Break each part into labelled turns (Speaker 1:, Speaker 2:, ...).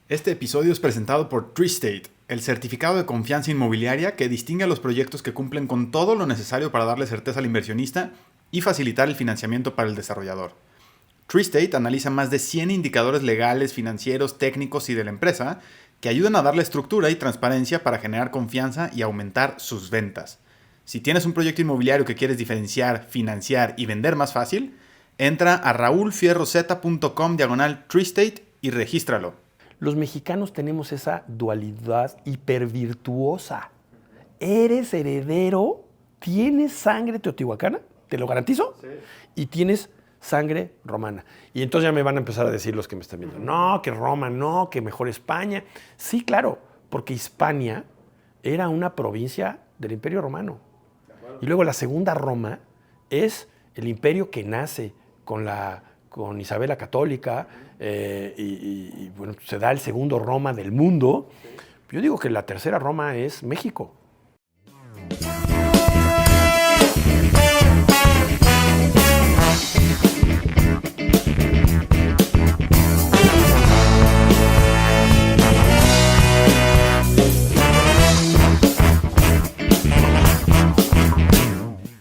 Speaker 1: Este episodio es presentado por TreeState, el certificado de confianza inmobiliaria que distingue a los proyectos que cumplen con todo lo necesario para darle certeza al inversionista y facilitar el financiamiento para el desarrollador. TreeState analiza más de 100 indicadores legales, financieros, técnicos y de la empresa que ayudan a darle estructura y transparencia para generar confianza y aumentar sus ventas. Si tienes un proyecto inmobiliario que quieres diferenciar, financiar y vender más fácil, entra a raulfierrozeta.com/TreeState y regístralo.
Speaker 2: Los mexicanos tenemos esa dualidad hipervirtuosa. Eres heredero, tienes sangre teotihuacana, te lo garantizo, sí. Y tienes sangre romana. Y entonces ya me van a empezar a decir los que me están viendo, no, que Roma, no, que mejor España. Sí, claro, porque Hispania era una provincia del Imperio Romano. Y luego la segunda Roma es el imperio que nace con Isabel la Católica, y bueno, se da el segundo Roma del mundo. Yo digo que la tercera Roma es México.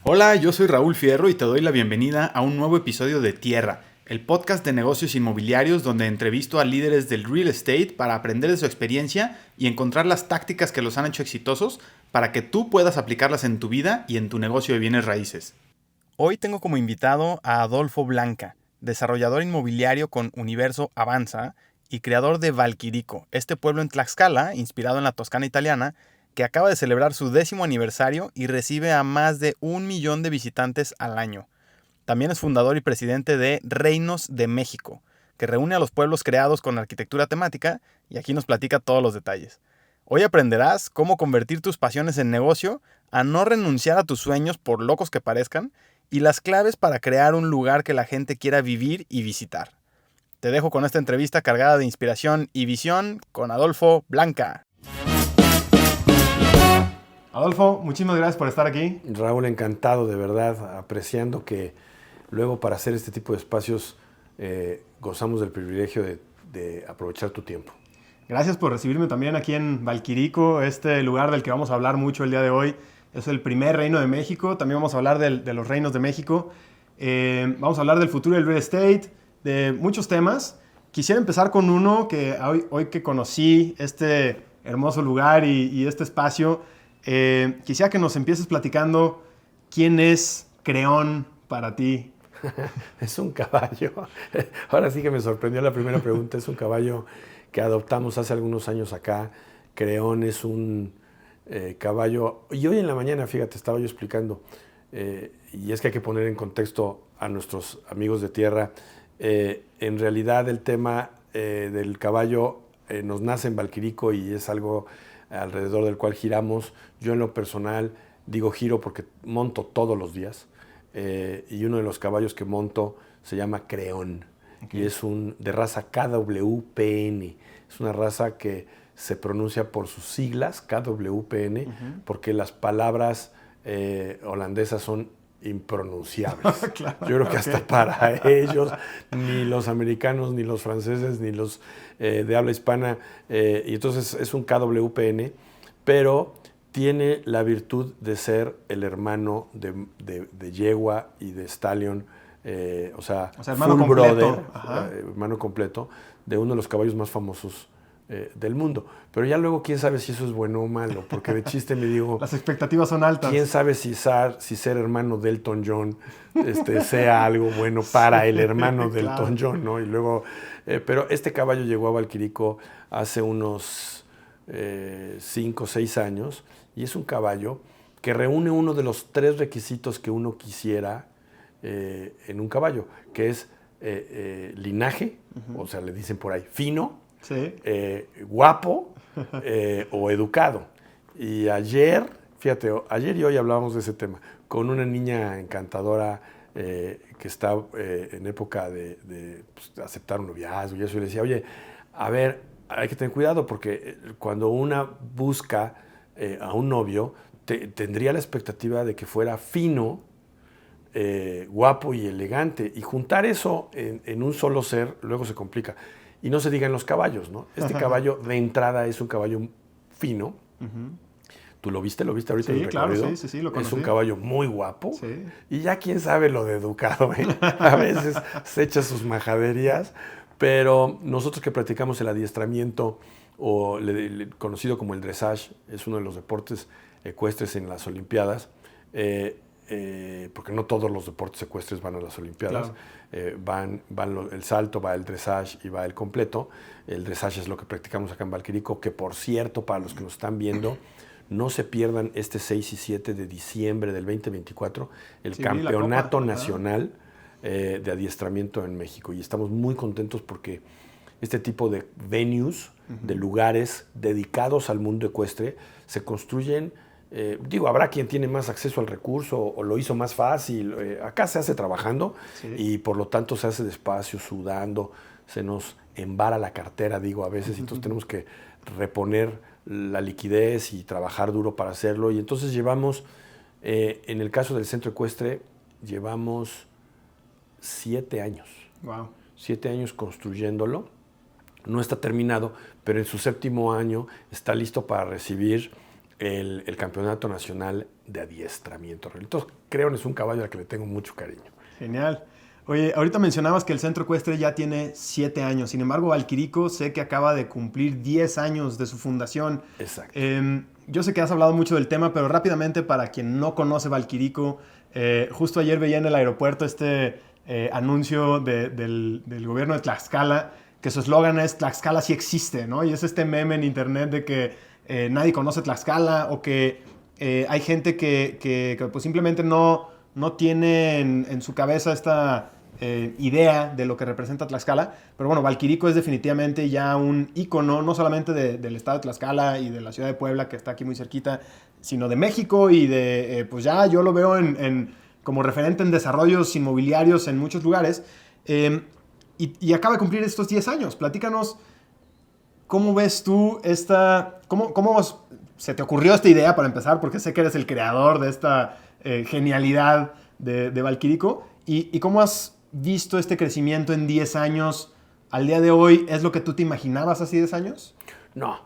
Speaker 1: Hola, yo soy Raúl Fierro y te doy la bienvenida a un nuevo episodio de Tierra, el podcast de negocios inmobiliarios donde entrevisto a líderes del real estate para aprender de su experiencia y encontrar las tácticas que los han hecho exitosos para que tú puedas aplicarlas en tu vida y en tu negocio de bienes raíces. Hoy tengo como invitado a Adolfo Blanca, desarrollador inmobiliario con Universo Avanza y creador de Valquirico, este pueblo en Tlaxcala, inspirado en la Toscana italiana, que acaba de celebrar su 10º aniversario y recibe a más de 1 millón de visitantes al año. También es fundador y presidente de Reinos de México, que reúne a los pueblos creados con arquitectura temática, y aquí nos platica todos los detalles. Hoy aprenderás cómo convertir tus pasiones en negocio, a no renunciar a tus sueños por locos que parezcan, y las claves para crear un lugar que la gente quiera vivir y visitar. Te dejo con esta entrevista cargada de inspiración y visión con Adolfo Blanca. Adolfo, muchísimas gracias por estar aquí.
Speaker 2: Raúl, encantado, de verdad, apreciando que luego para hacer este tipo de espacios gozamos del privilegio de aprovechar tu tiempo.
Speaker 1: Gracias por recibirme también aquí en Valquirico, este lugar del que vamos a hablar mucho el día de hoy. Es el primer reino de México, también vamos a hablar de los reinos de México. Vamos a hablar del futuro del real estate, de muchos temas. Quisiera empezar con uno que hoy que conocí este hermoso lugar y este espacio. Quisiera que nos empieces platicando quién es Creón para ti.
Speaker 2: Es un caballo. Ahora sí que me sorprendió la primera pregunta. Es un caballo que adoptamos hace algunos años acá. Creón es un caballo. Y hoy en la mañana, fíjate, estaba yo explicando, y es que hay que poner en contexto a nuestros amigos de tierra. En realidad el tema del caballo nos nace en Valquirico y es algo alrededor del cual giramos. Yo en lo personal digo giro porque monto todos los días, y uno de los caballos que monto se llama Creón, okay. Y es de raza KWPN. Es una raza que se pronuncia por sus siglas, KWPN, porque las palabras holandesas son impronunciables. Claro, yo creo que hasta para ellos, ni los americanos, ni los franceses, ni los de habla hispana, y entonces es un KWPN, pero tiene la virtud de ser el hermano de yegua y de stallion, o sea
Speaker 1: hermano
Speaker 2: full
Speaker 1: completo.
Speaker 2: Brother, hermano completo, de uno de los caballos más famosos del mundo. Pero ya luego, quién sabe si eso es bueno o malo, porque de chiste me digo...
Speaker 1: Las expectativas son altas.
Speaker 2: Quién sabe si ser hermano de Elton John sea algo bueno para el hermano de Elton John, ¿no? Y luego, pero este caballo llegó a Valquirico hace unos 5 o 6 años, y es un caballo que reúne uno de los 3 requisitos que uno quisiera en un caballo, que es linaje, o sea, le dicen por ahí, fino, sí. Guapo o educado. Y ayer y hoy hablábamos de ese tema con una niña encantadora que está en época de aceptar un noviazgo y eso, y le decía, oye, a ver, hay que tener cuidado porque cuando una busca a un novio, tendría la expectativa de que fuera fino, guapo y elegante, y juntar eso en un solo ser luego se complica. Y no se diga en los caballos, ¿no? Este caballo de entrada es un caballo fino. ¿Tú lo viste ahorita en el recorrido?
Speaker 1: Claro, sí, lo conocí.
Speaker 2: Es un caballo muy guapo.
Speaker 1: Sí.
Speaker 2: Y ya quién sabe lo de educado, ¿eh? A veces se echa sus majaderías, pero nosotros que practicamos el adiestramiento, o conocido como el dressage, es uno de los deportes ecuestres en las Olimpiadas, porque no todos los deportes ecuestres van a las Olimpiadas. Claro. El salto, va el dressage y va el completo. El dressage es lo que practicamos acá en Valquirico, que por cierto, para los que nos están viendo, no se pierdan este 6 y 7 de diciembre del 2024, el Campeonato Nacional de Adiestramiento en México. Y estamos muy contentos porque este tipo de venues, de lugares dedicados al mundo ecuestre, se construyen. Habrá quien tiene más acceso al recurso o lo hizo más fácil. Acá se hace trabajando y por lo tanto se hace despacio, sudando, se nos embara la cartera, a veces, y entonces tenemos que reponer la liquidez y trabajar duro para hacerlo. Y entonces llevamos, en el caso del centro ecuestre, llevamos 7 años.
Speaker 1: Wow.
Speaker 2: 7 años construyéndolo. No está terminado, pero en su 7º año está listo para recibir el Campeonato Nacional de Adiestramiento. Entonces, Creón es un caballo al que le tengo mucho cariño.
Speaker 1: Genial. Oye, ahorita mencionabas que el centro ecuestre ya tiene 7 años. Sin embargo, Valquirico sé que acaba de cumplir 10 años de su fundación.
Speaker 2: Exacto.
Speaker 1: Yo sé que has hablado mucho del tema, pero rápidamente, para quien no conoce Valquirico, justo ayer veía en el aeropuerto este anuncio del gobierno de Tlaxcala, que su eslogan es Tlaxcala sí existe, ¿no? Y es este meme en internet de que nadie conoce Tlaxcala, o que hay gente que pues simplemente no tiene en su cabeza esta idea de lo que representa Tlaxcala. Pero bueno, Valquirico es definitivamente ya un ícono, no solamente del estado de Tlaxcala y de la ciudad de Puebla, que está aquí muy cerquita, sino de México, y de, pues ya yo lo veo como referente en desarrollos inmobiliarios en muchos lugares. Y acaba de cumplir estos 10 años. Platícanos, ¿cómo ves tú cómo se te ocurrió esta idea, para empezar? Porque sé que eres el creador de esta genialidad de Valquirico. ¿Y cómo has visto este crecimiento en 10 años al día de hoy? ¿Es lo que tú te imaginabas hace 10 años?
Speaker 2: No,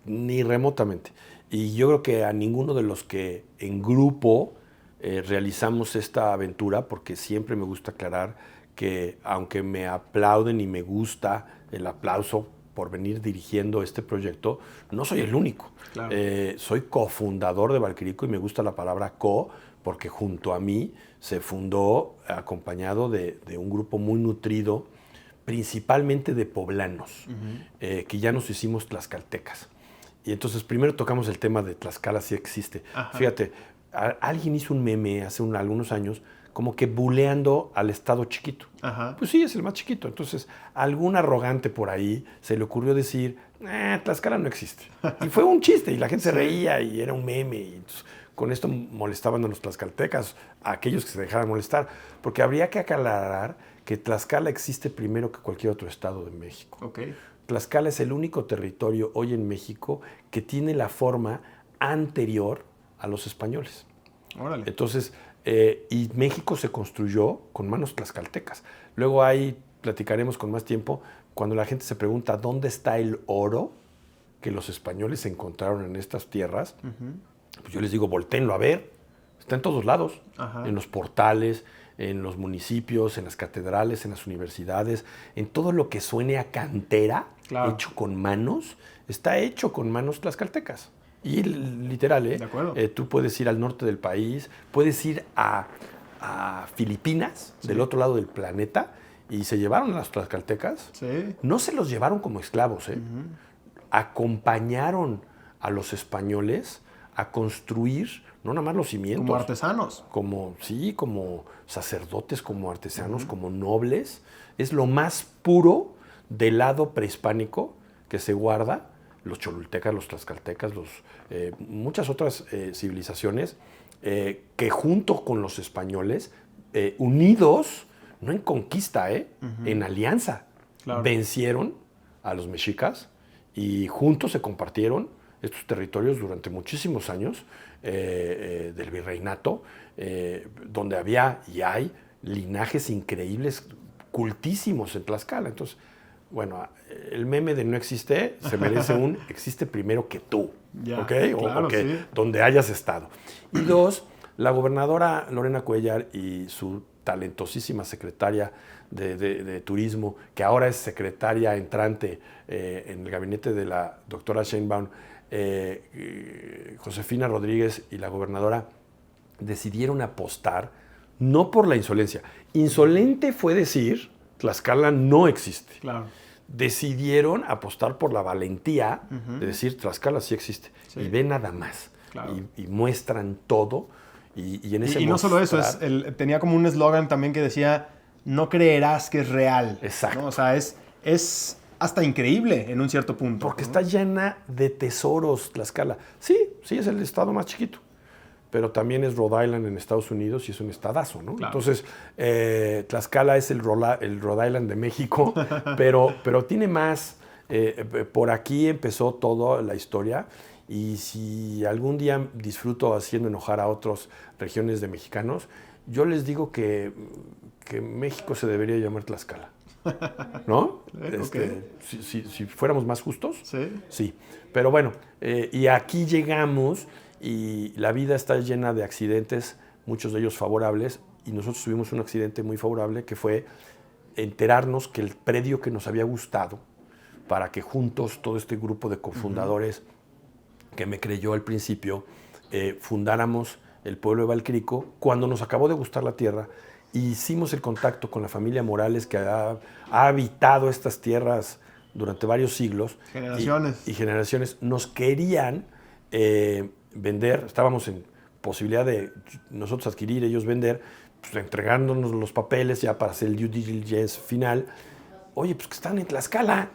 Speaker 2: ni remotamente. Y yo creo que a ninguno de los que en grupo realizamos esta aventura, porque siempre me gusta aclarar que aunque me aplauden y me gusta el aplauso por venir dirigiendo este proyecto, no soy el único.
Speaker 1: Claro.
Speaker 2: Soy cofundador de Valquirico, y me gusta la palabra co, porque junto a mí se fundó acompañado de un grupo muy nutrido, principalmente de poblanos, que ya nos hicimos tlaxcaltecas. Y entonces primero tocamos el tema de Tlaxcala sí existe. Ajá. Fíjate, alguien hizo un meme hace algunos años como que buleando al estado chiquito.
Speaker 1: Ajá.
Speaker 2: Pues sí, es el más chiquito. Entonces, algún arrogante por ahí se le ocurrió decir, Tlaxcala no existe. Y fue un chiste, y la gente se reía, y era un meme. Y entonces, con esto molestaban a los tlaxcaltecas, a aquellos que se dejaran molestar, porque habría que aclarar que Tlaxcala existe primero que cualquier otro estado de México.
Speaker 1: Okay.
Speaker 2: Tlaxcala es el único territorio hoy en México que tiene la forma anterior a los españoles.
Speaker 1: Órale.
Speaker 2: Entonces, y México se construyó con manos tlaxcaltecas. Luego ahí platicaremos con más tiempo, cuando la gente se pregunta dónde está el oro que los españoles encontraron en estas tierras. Pues yo les digo, voltéenlo a ver. Está en todos lados. Ajá. En los portales, en los municipios, en las catedrales, en las universidades, en todo lo que suene a cantera, claro, hecho con manos, está hecho con manos tlaxcaltecas. Y literal,
Speaker 1: De acuerdo.
Speaker 2: Tú puedes ir al norte del país, puedes ir a Filipinas, sí, del otro lado del planeta, y se llevaron a las tlaxcaltecas.
Speaker 1: Sí.
Speaker 2: No se los llevaron como esclavos, Acompañaron a los españoles a construir no nada más los cimientos.
Speaker 1: Como artesanos.
Speaker 2: Como sacerdotes, como artesanos, como nobles. Es lo más puro del lado prehispánico que se guarda. Los cholultecas, los tlaxcaltecas, muchas otras civilizaciones que junto con los españoles, unidos, no en conquista, en alianza, claro, vencieron a los mexicas, y juntos se compartieron estos territorios durante muchísimos años del virreinato, donde había y hay linajes increíbles, cultísimos en Tlaxcala. Entonces, bueno, el meme de no existe se merece un existe primero que tú,
Speaker 1: Ya,
Speaker 2: ¿ok?
Speaker 1: claro,
Speaker 2: o que
Speaker 1: sí.
Speaker 2: donde hayas estado. Y dos, la gobernadora Lorena Cuellar y su talentosísima secretaria de Turismo, que ahora es secretaria entrante en el gabinete de la doctora Sheinbaum, Josefina Rodríguez y la gobernadora decidieron apostar no por la insolencia. Insolente fue decir, Tlaxcala no existe.
Speaker 1: Claro.
Speaker 2: Decidieron apostar por la valentía de decir, Tlaxcala sí existe.
Speaker 1: Sí.
Speaker 2: Y ve nada más.
Speaker 1: Claro.
Speaker 2: Y muestran todo. Y en ese
Speaker 1: Y no solo eso, tenía como un eslogan también que decía, no creerás que es real.
Speaker 2: Exacto.
Speaker 1: ¿no? O sea, es hasta increíble en un cierto punto.
Speaker 2: Porque
Speaker 1: ¿no?
Speaker 2: está llena de tesoros Tlaxcala. Sí, es el estado más chiquito. Pero también es Rhode Island en Estados Unidos y es un estadazo, ¿no?
Speaker 1: Claro.
Speaker 2: Entonces, Tlaxcala es el Rhode Island de México, pero tiene más. Por aquí empezó toda la historia y si algún día disfruto haciendo enojar a otras regiones de mexicanos, yo les digo que México se debería llamar Tlaxcala, ¿no?
Speaker 1: Okay.
Speaker 2: Si fuéramos más justos,
Speaker 1: sí.
Speaker 2: Pero bueno, y aquí llegamos y la vida está llena de accidentes, muchos de ellos favorables, y nosotros tuvimos un accidente muy favorable que fue enterarnos que el predio que nos había gustado, para que juntos, todo este grupo de cofundadores que me creyó al principio, fundáramos el pueblo de Valcrico, cuando nos acabó de gustar la tierra, hicimos el contacto con la familia Morales que ha habitado estas tierras durante varios siglos.
Speaker 1: Generaciones.
Speaker 2: Y generaciones nos querían vender, estábamos en posibilidad de nosotros adquirir, ellos vender, pues, entregándonos los papeles ya para hacer el due diligence final. Oye, pues que están en Tlaxcala.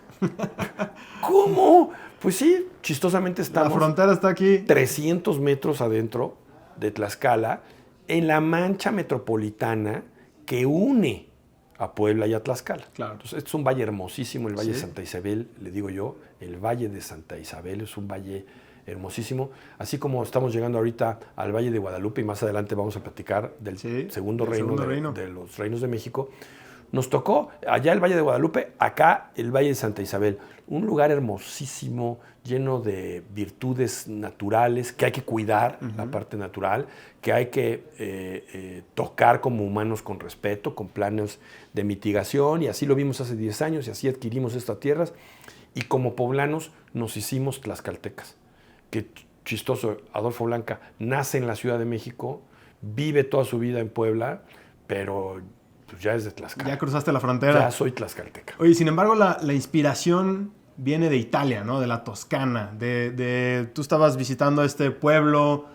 Speaker 2: ¿Cómo? Pues sí, chistosamente estamos.
Speaker 1: La frontera está aquí.
Speaker 2: 300 metros adentro de Tlaxcala, en la mancha metropolitana que une a Puebla y a Tlaxcala.
Speaker 1: Claro.
Speaker 2: Entonces, este es un valle hermosísimo, el Valle
Speaker 1: Sí.
Speaker 2: de Santa Isabel, le digo yo, el Valle de Santa Isabel es un valle hermosísimo, así como estamos llegando ahorita al Valle de Guadalupe y más adelante vamos a platicar del segundo reino de los reinos de México. Nos tocó allá el Valle de Guadalupe, acá el Valle de Santa Isabel, un lugar hermosísimo, lleno de virtudes naturales que hay que cuidar, la parte natural, que hay que tocar como humanos con respeto, con planes de mitigación, y así lo vimos hace 10 años y así adquirimos estas tierras, y como poblanos nos hicimos tlaxcaltecas. Qué chistoso, Adolfo Blanca nace en la Ciudad de México, vive toda su vida en Puebla, pero pues ya es de Tlaxcala.
Speaker 1: Ya cruzaste la frontera.
Speaker 2: Ya soy tlaxcalteca.
Speaker 1: Oye, sin embargo, la inspiración viene de Italia, ¿no? De la Toscana. Tú estabas visitando este pueblo,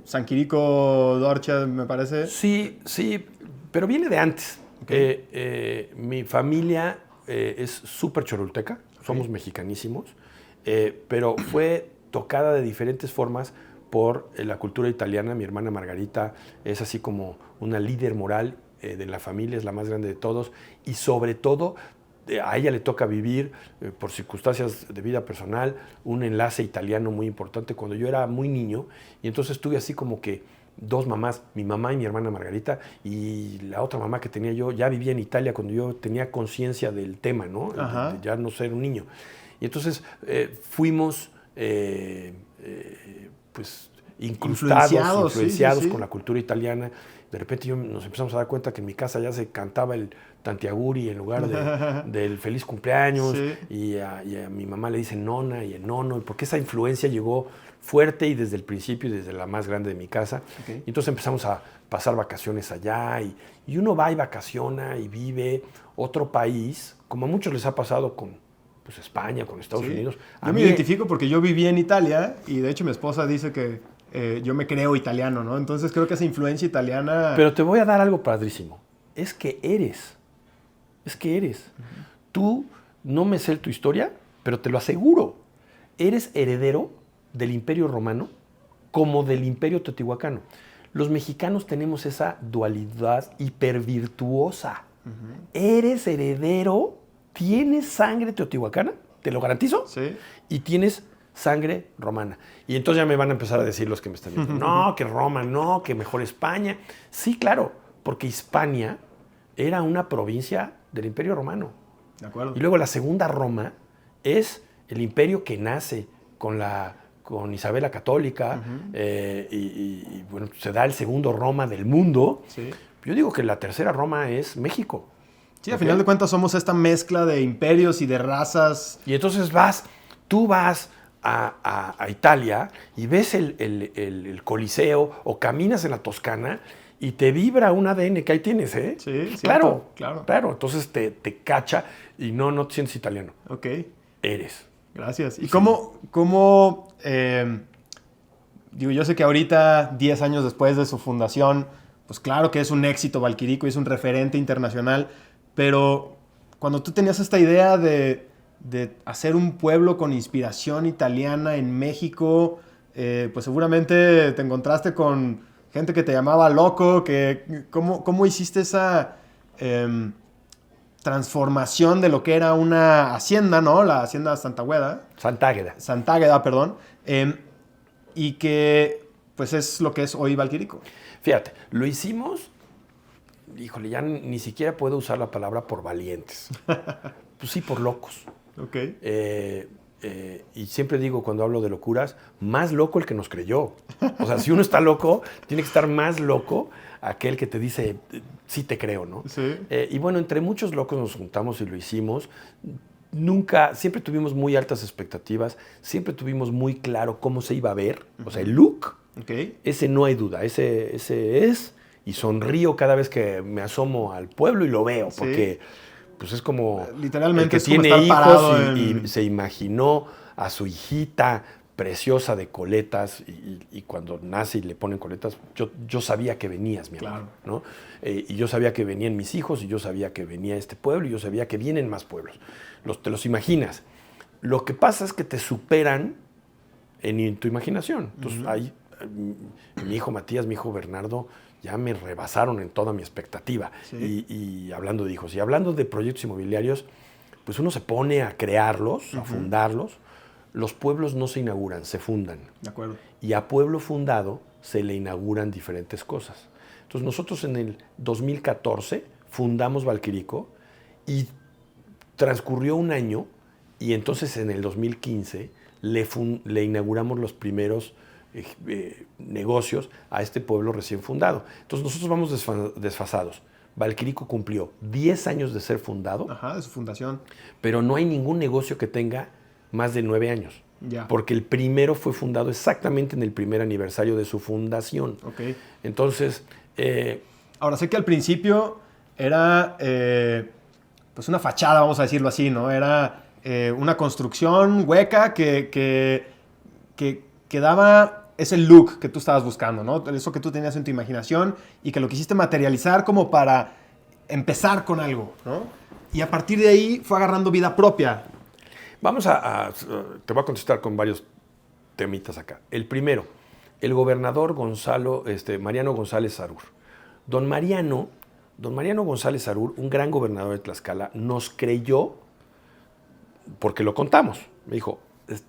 Speaker 1: San Quirico d'Orcia, me parece.
Speaker 2: Sí, pero viene de antes.
Speaker 1: Okay.
Speaker 2: Mi familia es súper chorulteca, somos mexicanísimos, pero fue tocada de diferentes formas por la cultura italiana. Mi hermana Margarita es así como una líder moral de la familia, es la más grande de todos, y sobre todo a ella le toca vivir, por circunstancias de vida personal, un enlace italiano muy importante cuando yo era muy niño, y entonces tuve así como que dos mamás, mi mamá y mi hermana Margarita, y la otra mamá que tenía yo ya vivía en Italia cuando yo tenía conciencia del tema, ¿no? De ya no ser un niño. Y entonces fuimos pues influenciados
Speaker 1: sí.
Speaker 2: con la cultura italiana. De repente nos empezamos a dar cuenta que en mi casa ya se cantaba el Tantiaguri en lugar del feliz cumpleaños, y a mi mamá le dicen nona y el nono, porque esa influencia llegó fuerte y desde el principio y desde la más grande de mi casa.
Speaker 1: Okay.
Speaker 2: Y entonces empezamos a pasar vacaciones allá y uno va y vacaciona y vive otro país, como a muchos les ha pasado con España, con Estados Unidos.
Speaker 1: Yo me identifico porque yo viví en Italia y de hecho mi esposa dice que yo me creo italiano, ¿no? Entonces creo que esa influencia italiana...
Speaker 2: Pero te voy a dar algo padrísimo. Es que eres. Tú, no me sé tu historia, pero te lo aseguro. Eres heredero del Imperio Romano como del Imperio Teotihuacano. Los mexicanos tenemos esa dualidad hipervirtuosa. Eres heredero, tienes sangre teotihuacana, te lo garantizo, y tienes sangre romana. Y entonces ya me van a empezar a decir los que me están viendo, no, que Roma, no, que mejor España. Sí, claro, porque Hispania era una provincia del Imperio Romano.
Speaker 3: De acuerdo.
Speaker 2: Y luego la segunda Roma es el imperio que nace con Isabel la Católica, y bueno, se da el segundo Roma del mundo.
Speaker 3: Sí.
Speaker 2: Yo digo que la tercera Roma es México.
Speaker 3: Sí, al final de cuentas somos esta mezcla de imperios y de razas.
Speaker 2: Y entonces tú vas a Italia y ves el Coliseo o caminas en la Toscana y te vibra un ADN que ahí tienes, ¿eh?
Speaker 3: Sí,
Speaker 2: claro,
Speaker 3: cierto, claro.
Speaker 2: claro. Entonces te cacha y no te sientes italiano.
Speaker 3: Ok,
Speaker 2: Eres.
Speaker 3: gracias. ¿Y cómo digo, yo sé que ahorita, 10 años después de su fundación, pues claro que es un éxito Valquirico y es un referente internacional, pero cuando tú tenías esta idea de hacer un pueblo con inspiración italiana en México, pues seguramente te encontraste con gente que te llamaba loco. ¿Cómo hiciste esa transformación de lo que era una hacienda, ¿no? La hacienda
Speaker 2: Sant'Agata,
Speaker 3: perdón. Y que pues es lo que es hoy Valquirico.
Speaker 2: Fíjate, lo hicimos, híjole, ya ni siquiera puedo usar la palabra por valientes. Pues sí, por locos.
Speaker 3: Ok.
Speaker 2: Y siempre digo cuando hablo de locuras, más loco el que nos creyó. O sea, si uno está loco, tiene que estar más loco aquel que te dice, sí te creo, ¿no?
Speaker 3: Sí.
Speaker 2: Y bueno, entre muchos locos nos juntamos y lo hicimos. Siempre tuvimos muy altas expectativas, siempre tuvimos muy claro cómo se iba a ver. O sea, el look, ese no hay duda, ese es, y sonrío cada vez que me asomo al pueblo y lo veo, porque pues es como
Speaker 3: literalmente
Speaker 2: el que
Speaker 3: es como
Speaker 2: tiene
Speaker 3: estar
Speaker 2: hijos
Speaker 3: parado
Speaker 2: y se imaginó a su hijita preciosa de coletas, y cuando nace y le ponen coletas, yo sabía que venías, mi amor,
Speaker 3: claro,
Speaker 2: ¿no? Y yo sabía que venían mis hijos, y yo sabía que venía este pueblo, y yo sabía que vienen más pueblos. Te los imaginas. Lo que pasa es que te superan en tu imaginación. Entonces, ahí, mi hijo Matías, mi hijo Bernardo, ya me rebasaron en toda mi expectativa.
Speaker 3: Sí.
Speaker 2: Y hablando de hijos, y hablando de proyectos inmobiliarios, pues uno se pone a crearlos, a fundarlos. Los pueblos no se inauguran, se fundan.
Speaker 3: De acuerdo.
Speaker 2: Y a pueblo fundado se le inauguran diferentes cosas. Entonces nosotros en el 2014 fundamos Valquirico y transcurrió un año, y entonces en el 2015 le inauguramos los primeros negocios a este pueblo recién fundado. Entonces nosotros vamos desfasados. Valquirico cumplió 10 años de ser fundado.
Speaker 3: Ajá, de su fundación.
Speaker 2: Pero no hay ningún negocio que tenga más de 9 años.
Speaker 3: Ya.
Speaker 2: Porque el primero fue fundado exactamente en el primer aniversario de su fundación.
Speaker 3: Ok.
Speaker 2: Entonces...
Speaker 3: Ahora, sé que al principio era pues una fachada, vamos a decirlo así, ¿no? Era una construcción hueca que daba ese look que tú estabas buscando, ¿no? Eso que tú tenías en tu imaginación y que lo quisiste materializar como para empezar con algo, ¿no? Y a partir de ahí fue agarrando vida propia.
Speaker 2: Te voy a contestar con varios temitas acá. El primero, el gobernador Mariano González Arur. Don Mariano González Arur, un gran gobernador de Tlaxcala, nos creyó porque lo contamos. Me dijo,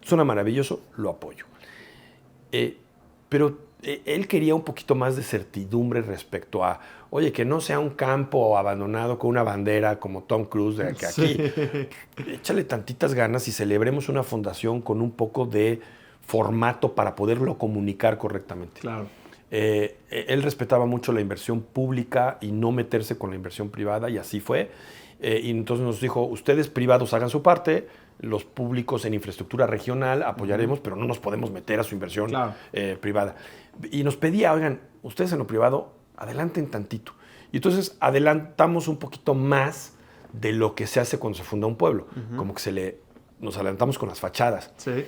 Speaker 2: suena maravilloso, lo apoyo. Pero él quería un poquito más de certidumbre respecto a, oye, que no sea un campo abandonado con una bandera como Tom Cruise de que aquí. Sí. Échale tantitas ganas y celebremos una fundación con un poco de formato para poderlo comunicar correctamente.
Speaker 3: Claro.
Speaker 2: Él respetaba mucho la inversión pública y no meterse con la inversión privada, y así fue. Y entonces nos dijo, ustedes privados hagan su parte, los públicos en infraestructura regional apoyaremos, pero no nos podemos meter a su inversión privada. Y nos pedía, oigan, ustedes en lo privado adelanten tantito. Y entonces adelantamos un poquito más de lo que se hace cuando se funda un pueblo. Como que nos adelantamos con las fachadas.
Speaker 3: Sí.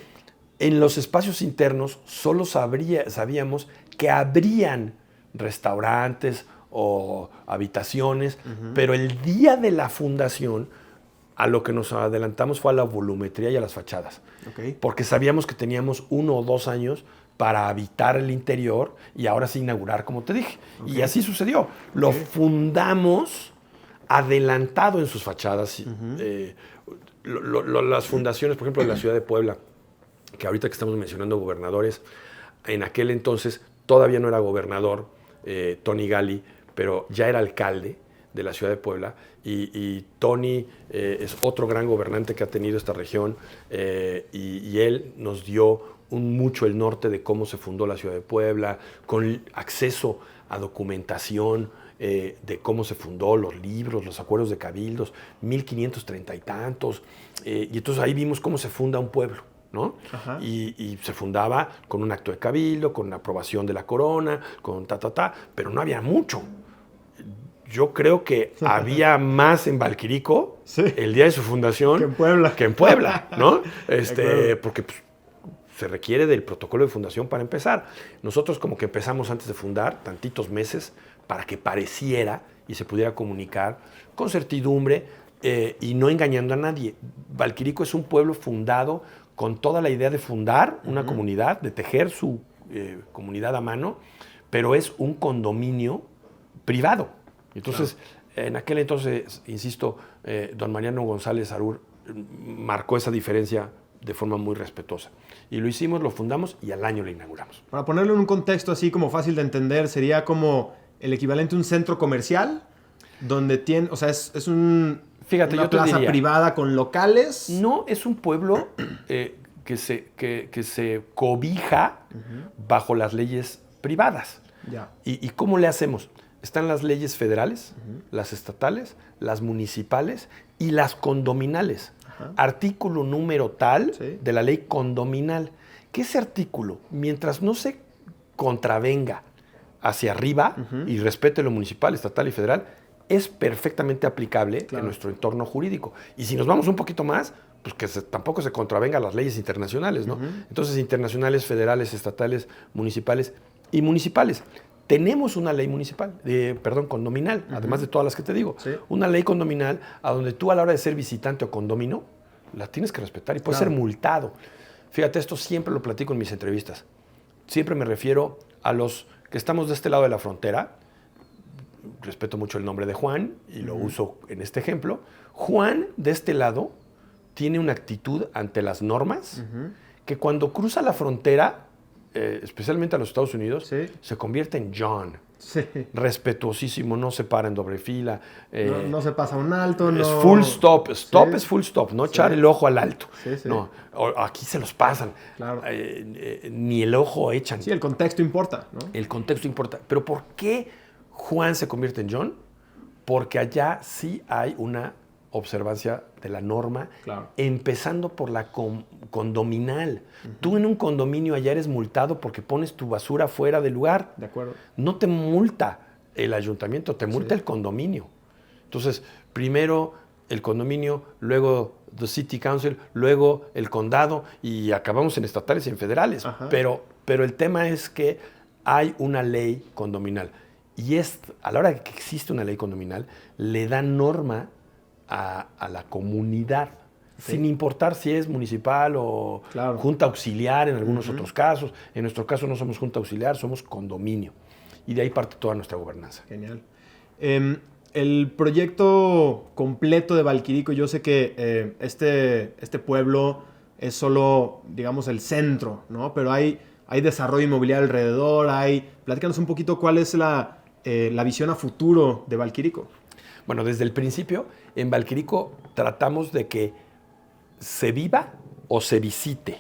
Speaker 2: En los espacios internos solo sabíamos que habrían restaurantes o habitaciones, pero el día de la fundación a lo que nos adelantamos fue a la volumetría y a las fachadas.
Speaker 3: Okay.
Speaker 2: Porque sabíamos que teníamos 1 o 2 años para habitar el interior y ahora sí inaugurar, como te dije. Okay. Y así sucedió. Lo fundamos adelantado en sus fachadas. Las fundaciones, por ejemplo, de la ciudad de Puebla, que ahorita que estamos mencionando gobernadores, en aquel entonces todavía no era gobernador Tony Gali, pero ya era alcalde de la ciudad de Puebla. Y Tony es otro gran gobernante que ha tenido esta región y él nos dio mucho el norte de cómo se fundó la ciudad de Puebla, con acceso a documentación de cómo se fundó, los libros, los acuerdos de cabildos, 1530 y tantos. Y entonces ahí vimos cómo se funda un pueblo, ¿no? Y se fundaba con un acto de cabildo, con la aprobación de la corona, con pero no había mucho. Yo creo que había más en Valquirico el día de su fundación que en Puebla, ¿no? Porque pues, se requiere del protocolo de fundación para empezar. Nosotros como que empezamos antes de fundar, tantitos meses, para que pareciera y se pudiera comunicar con certidumbre y no engañando a nadie. Valquirico es un pueblo fundado con toda la idea de fundar una comunidad, de tejer su comunidad a mano, pero es un condominio privado. Entonces, en aquel entonces, insisto, don Mariano González Arur marcó esa diferencia de forma muy respetuosa. Y lo hicimos, lo fundamos y al año lo inauguramos.
Speaker 3: Para ponerlo en un contexto así como fácil de entender, sería como el equivalente a un centro comercial donde tiene, o sea, es una plaza privada con locales.
Speaker 2: No, es un pueblo que se cobija bajo las leyes privadas.
Speaker 3: Ya.
Speaker 2: ¿Y cómo le hacemos? Están las leyes federales, las estatales, las municipales y las condominales. Artículo número tal de la ley condominal. Que ese artículo, mientras no se contravenga hacia arriba y respete lo municipal, estatal y federal, es perfectamente aplicable en nuestro entorno jurídico. Y si nos vamos un poquito más, pues que tampoco se contravenga las leyes internacionales, ¿no? Entonces, internacionales, federales, estatales, municipales y municipales. Tenemos una ley municipal, condominal, además de todas las que te digo. Una ley condominal a donde tú a la hora de ser visitante o condomino, la tienes que respetar y puedes ser multado. Fíjate, esto siempre lo platico en mis entrevistas. Siempre me refiero a los que estamos de este lado de la frontera. Respeto mucho el nombre de Juan y lo uso en este ejemplo. Juan, de este lado, tiene una actitud ante las normas que cuando cruza la frontera, especialmente a los Estados Unidos, se convierte en John. Respetuosísimo, no se para en doble fila.
Speaker 3: No se pasa un alto.
Speaker 2: Es full stop. Stop es full stop, no echar el ojo al alto. No, aquí se los pasan.
Speaker 3: Claro.
Speaker 2: Ni el ojo echan.
Speaker 3: Sí, el contexto importa, ¿no?
Speaker 2: El contexto importa. Pero ¿por qué Juan se convierte en John? Porque allá sí hay una observancia de la norma, empezando por la condominal. Tú en un condominio allá eres multado porque pones tu basura fuera del lugar.
Speaker 3: De acuerdo.
Speaker 2: No te multa el ayuntamiento, te multa el condominio. Entonces, primero el condominio, luego the city council, luego el condado y acabamos en estatales y en federales. Pero el tema es que hay una ley condominal y a la hora de que existe una ley condominal, le da norma a la comunidad, sin importar si es municipal o junta auxiliar en algunos otros casos. En nuestro caso no somos junta auxiliar, somos condominio. Y de ahí parte toda nuestra gobernanza.
Speaker 3: Genial. El proyecto completo de Valquirico, yo sé que este pueblo es solo, digamos, el centro, ¿no? Pero hay desarrollo inmobiliario alrededor, platícanos un poquito cuál es la visión a futuro de Valquirico.
Speaker 2: Bueno, desde el principio, en Valquirico tratamos de que se viva o se visite.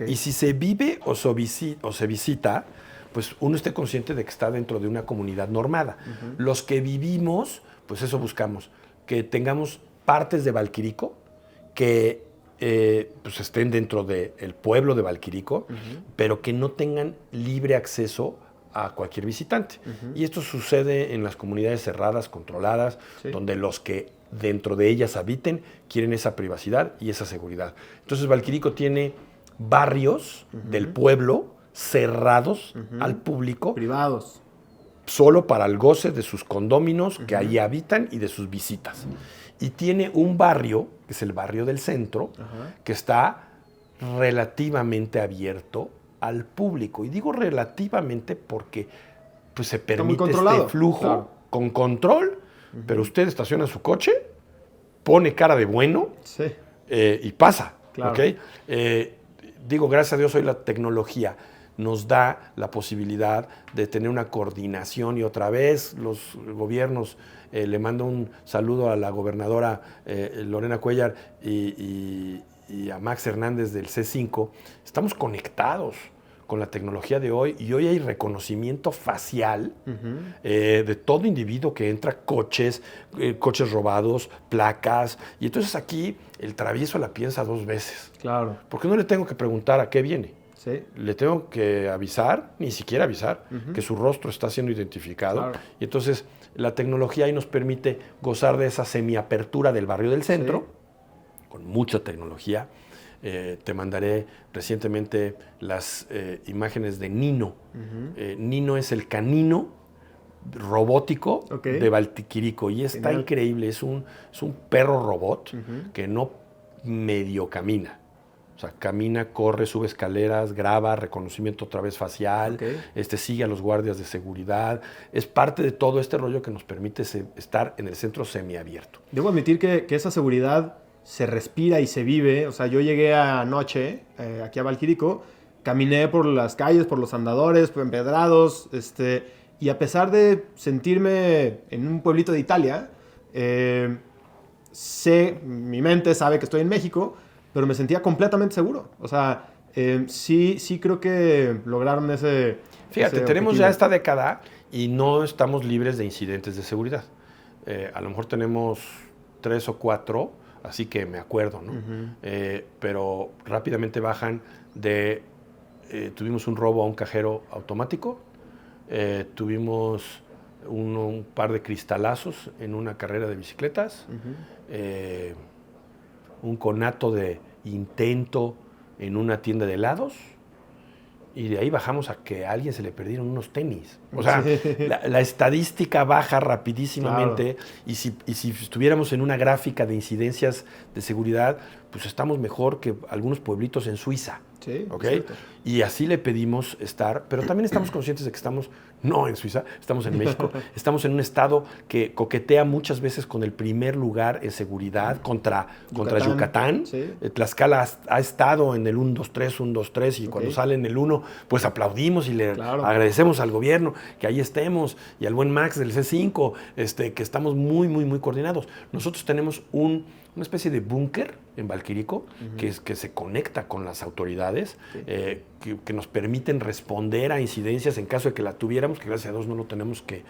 Speaker 2: Y si se vive o se visita, pues uno esté consciente de que está dentro de una comunidad normada. Los que vivimos, pues eso buscamos, que tengamos partes de Valquirico que pues estén dentro del pueblo de Valquirico, pero que no tengan libre acceso a cualquier visitante. Y esto sucede en las comunidades cerradas, controladas, donde los que dentro de ellas habiten quieren esa privacidad y esa seguridad. Entonces Valquirico tiene barrios del pueblo cerrados al público.
Speaker 3: Privados.
Speaker 2: Solo para el goce de sus condóminos que ahí habitan y de sus visitas. Y tiene un barrio, que es el barrio del centro, que está relativamente abierto al público. Y digo relativamente porque pues, se permite este flujo con control, pero usted estaciona su coche, pone cara de bueno y pasa. ¿Okay? Digo, gracias a Dios hoy la tecnología nos da la posibilidad de tener una coordinación y otra vez los gobiernos, le mando un saludo a la gobernadora Lorena Cuellar y a Max Hernández del C5, estamos conectados con la tecnología de hoy y hoy hay reconocimiento facial de todo individuo que entra, coches robados, placas, y entonces aquí el travieso la piensa 2 veces.
Speaker 3: Claro.
Speaker 2: Porque no le tengo que preguntar a qué viene.
Speaker 3: Sí.
Speaker 2: Le tengo que avisar, ni siquiera avisar, que su rostro está siendo identificado.
Speaker 3: Claro.
Speaker 2: Y entonces la tecnología ahí nos permite gozar de esa semiapertura del barrio del centro, con mucha tecnología. Te mandaré recientemente las imágenes de Nino. Nino es el canino robótico de Valquirico y está
Speaker 3: Genial.
Speaker 2: increíble. Es un perro robot que no medio camina. O sea, camina, corre, sube escaleras, graba, reconocimiento otra vez facial, sigue a los guardias de seguridad. Es parte de todo este rollo que nos permite estar en el centro semiabierto.
Speaker 3: Debo admitir que esa seguridad se respira y se vive. O sea, yo llegué anoche aquí a Valquirico, caminé por las calles, por los andadores, por empedrados, y a pesar de sentirme en un pueblito de Italia, mi mente sabe que estoy en México, pero me sentía completamente seguro. O sea, sí creo que lograron ese...
Speaker 2: Fíjate,
Speaker 3: ese
Speaker 2: tenemos
Speaker 3: objetivo.
Speaker 2: ya esta década y no estamos libres de incidentes de seguridad. A lo mejor tenemos 3 o 4, así que me acuerdo, ¿no? Pero rápidamente bajan de... tuvimos un robo a un cajero automático, tuvimos un par de cristalazos en una carrera de bicicletas, un conato de intento en una tienda de helados, y de ahí bajamos a que a alguien se le perdieron unos tenis. O sea, la estadística baja rapidísimamente, claro. y si estuviéramos en una gráfica de incidencias de seguridad, pues estamos mejor que algunos pueblitos en Suiza.
Speaker 3: Sí,
Speaker 2: ¿Okay? Y así le pedimos estar, pero también estamos conscientes de que estamos no en Suiza, estamos en México, estamos en un estado que coquetea muchas veces con el primer lugar en seguridad contra Yucatán.
Speaker 3: Sí.
Speaker 2: Tlaxcala ha estado en el 1-2-3, 1-2-3, y cuando sale en el 1, pues aplaudimos y le agradecemos al gobierno que ahí estemos, y al buen Max del C5, que estamos muy, muy, muy coordinados. Nosotros tenemos una especie de búnker en Valquirico, que se conecta con las autoridades, que nos permiten responder a incidencias en caso de que la tuviéramos, que gracias a Dios no lo tenemos que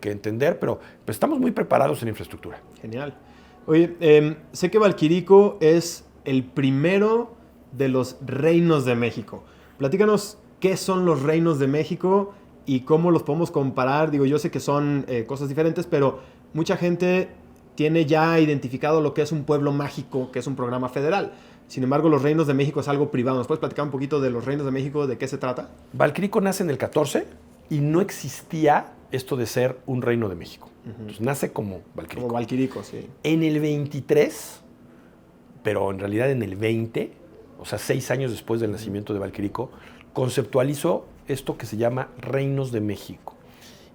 Speaker 2: entender, pero pues estamos muy preparados en infraestructura.
Speaker 3: Genial. Oye, sé que Valquirico es el primero de los reinos de México. Platícanos qué son los reinos de México y cómo los podemos comparar. Digo, yo sé que son cosas diferentes, pero mucha gente tiene ya identificado lo que es un pueblo mágico, que es un programa federal. Sin embargo, los reinos de México es algo privado. ¿Nos puedes platicar un poquito de los reinos de México? ¿De qué se trata?
Speaker 2: Valquirico nace en el 14 y no existía esto de ser un reino de México. Entonces, nace como Valquirico.
Speaker 3: Como Valquirico, sí.
Speaker 2: En el 23, pero en realidad en el 20, o sea, 6 años después del nacimiento de Valquirico, conceptualizó esto que se llama Reinos de México.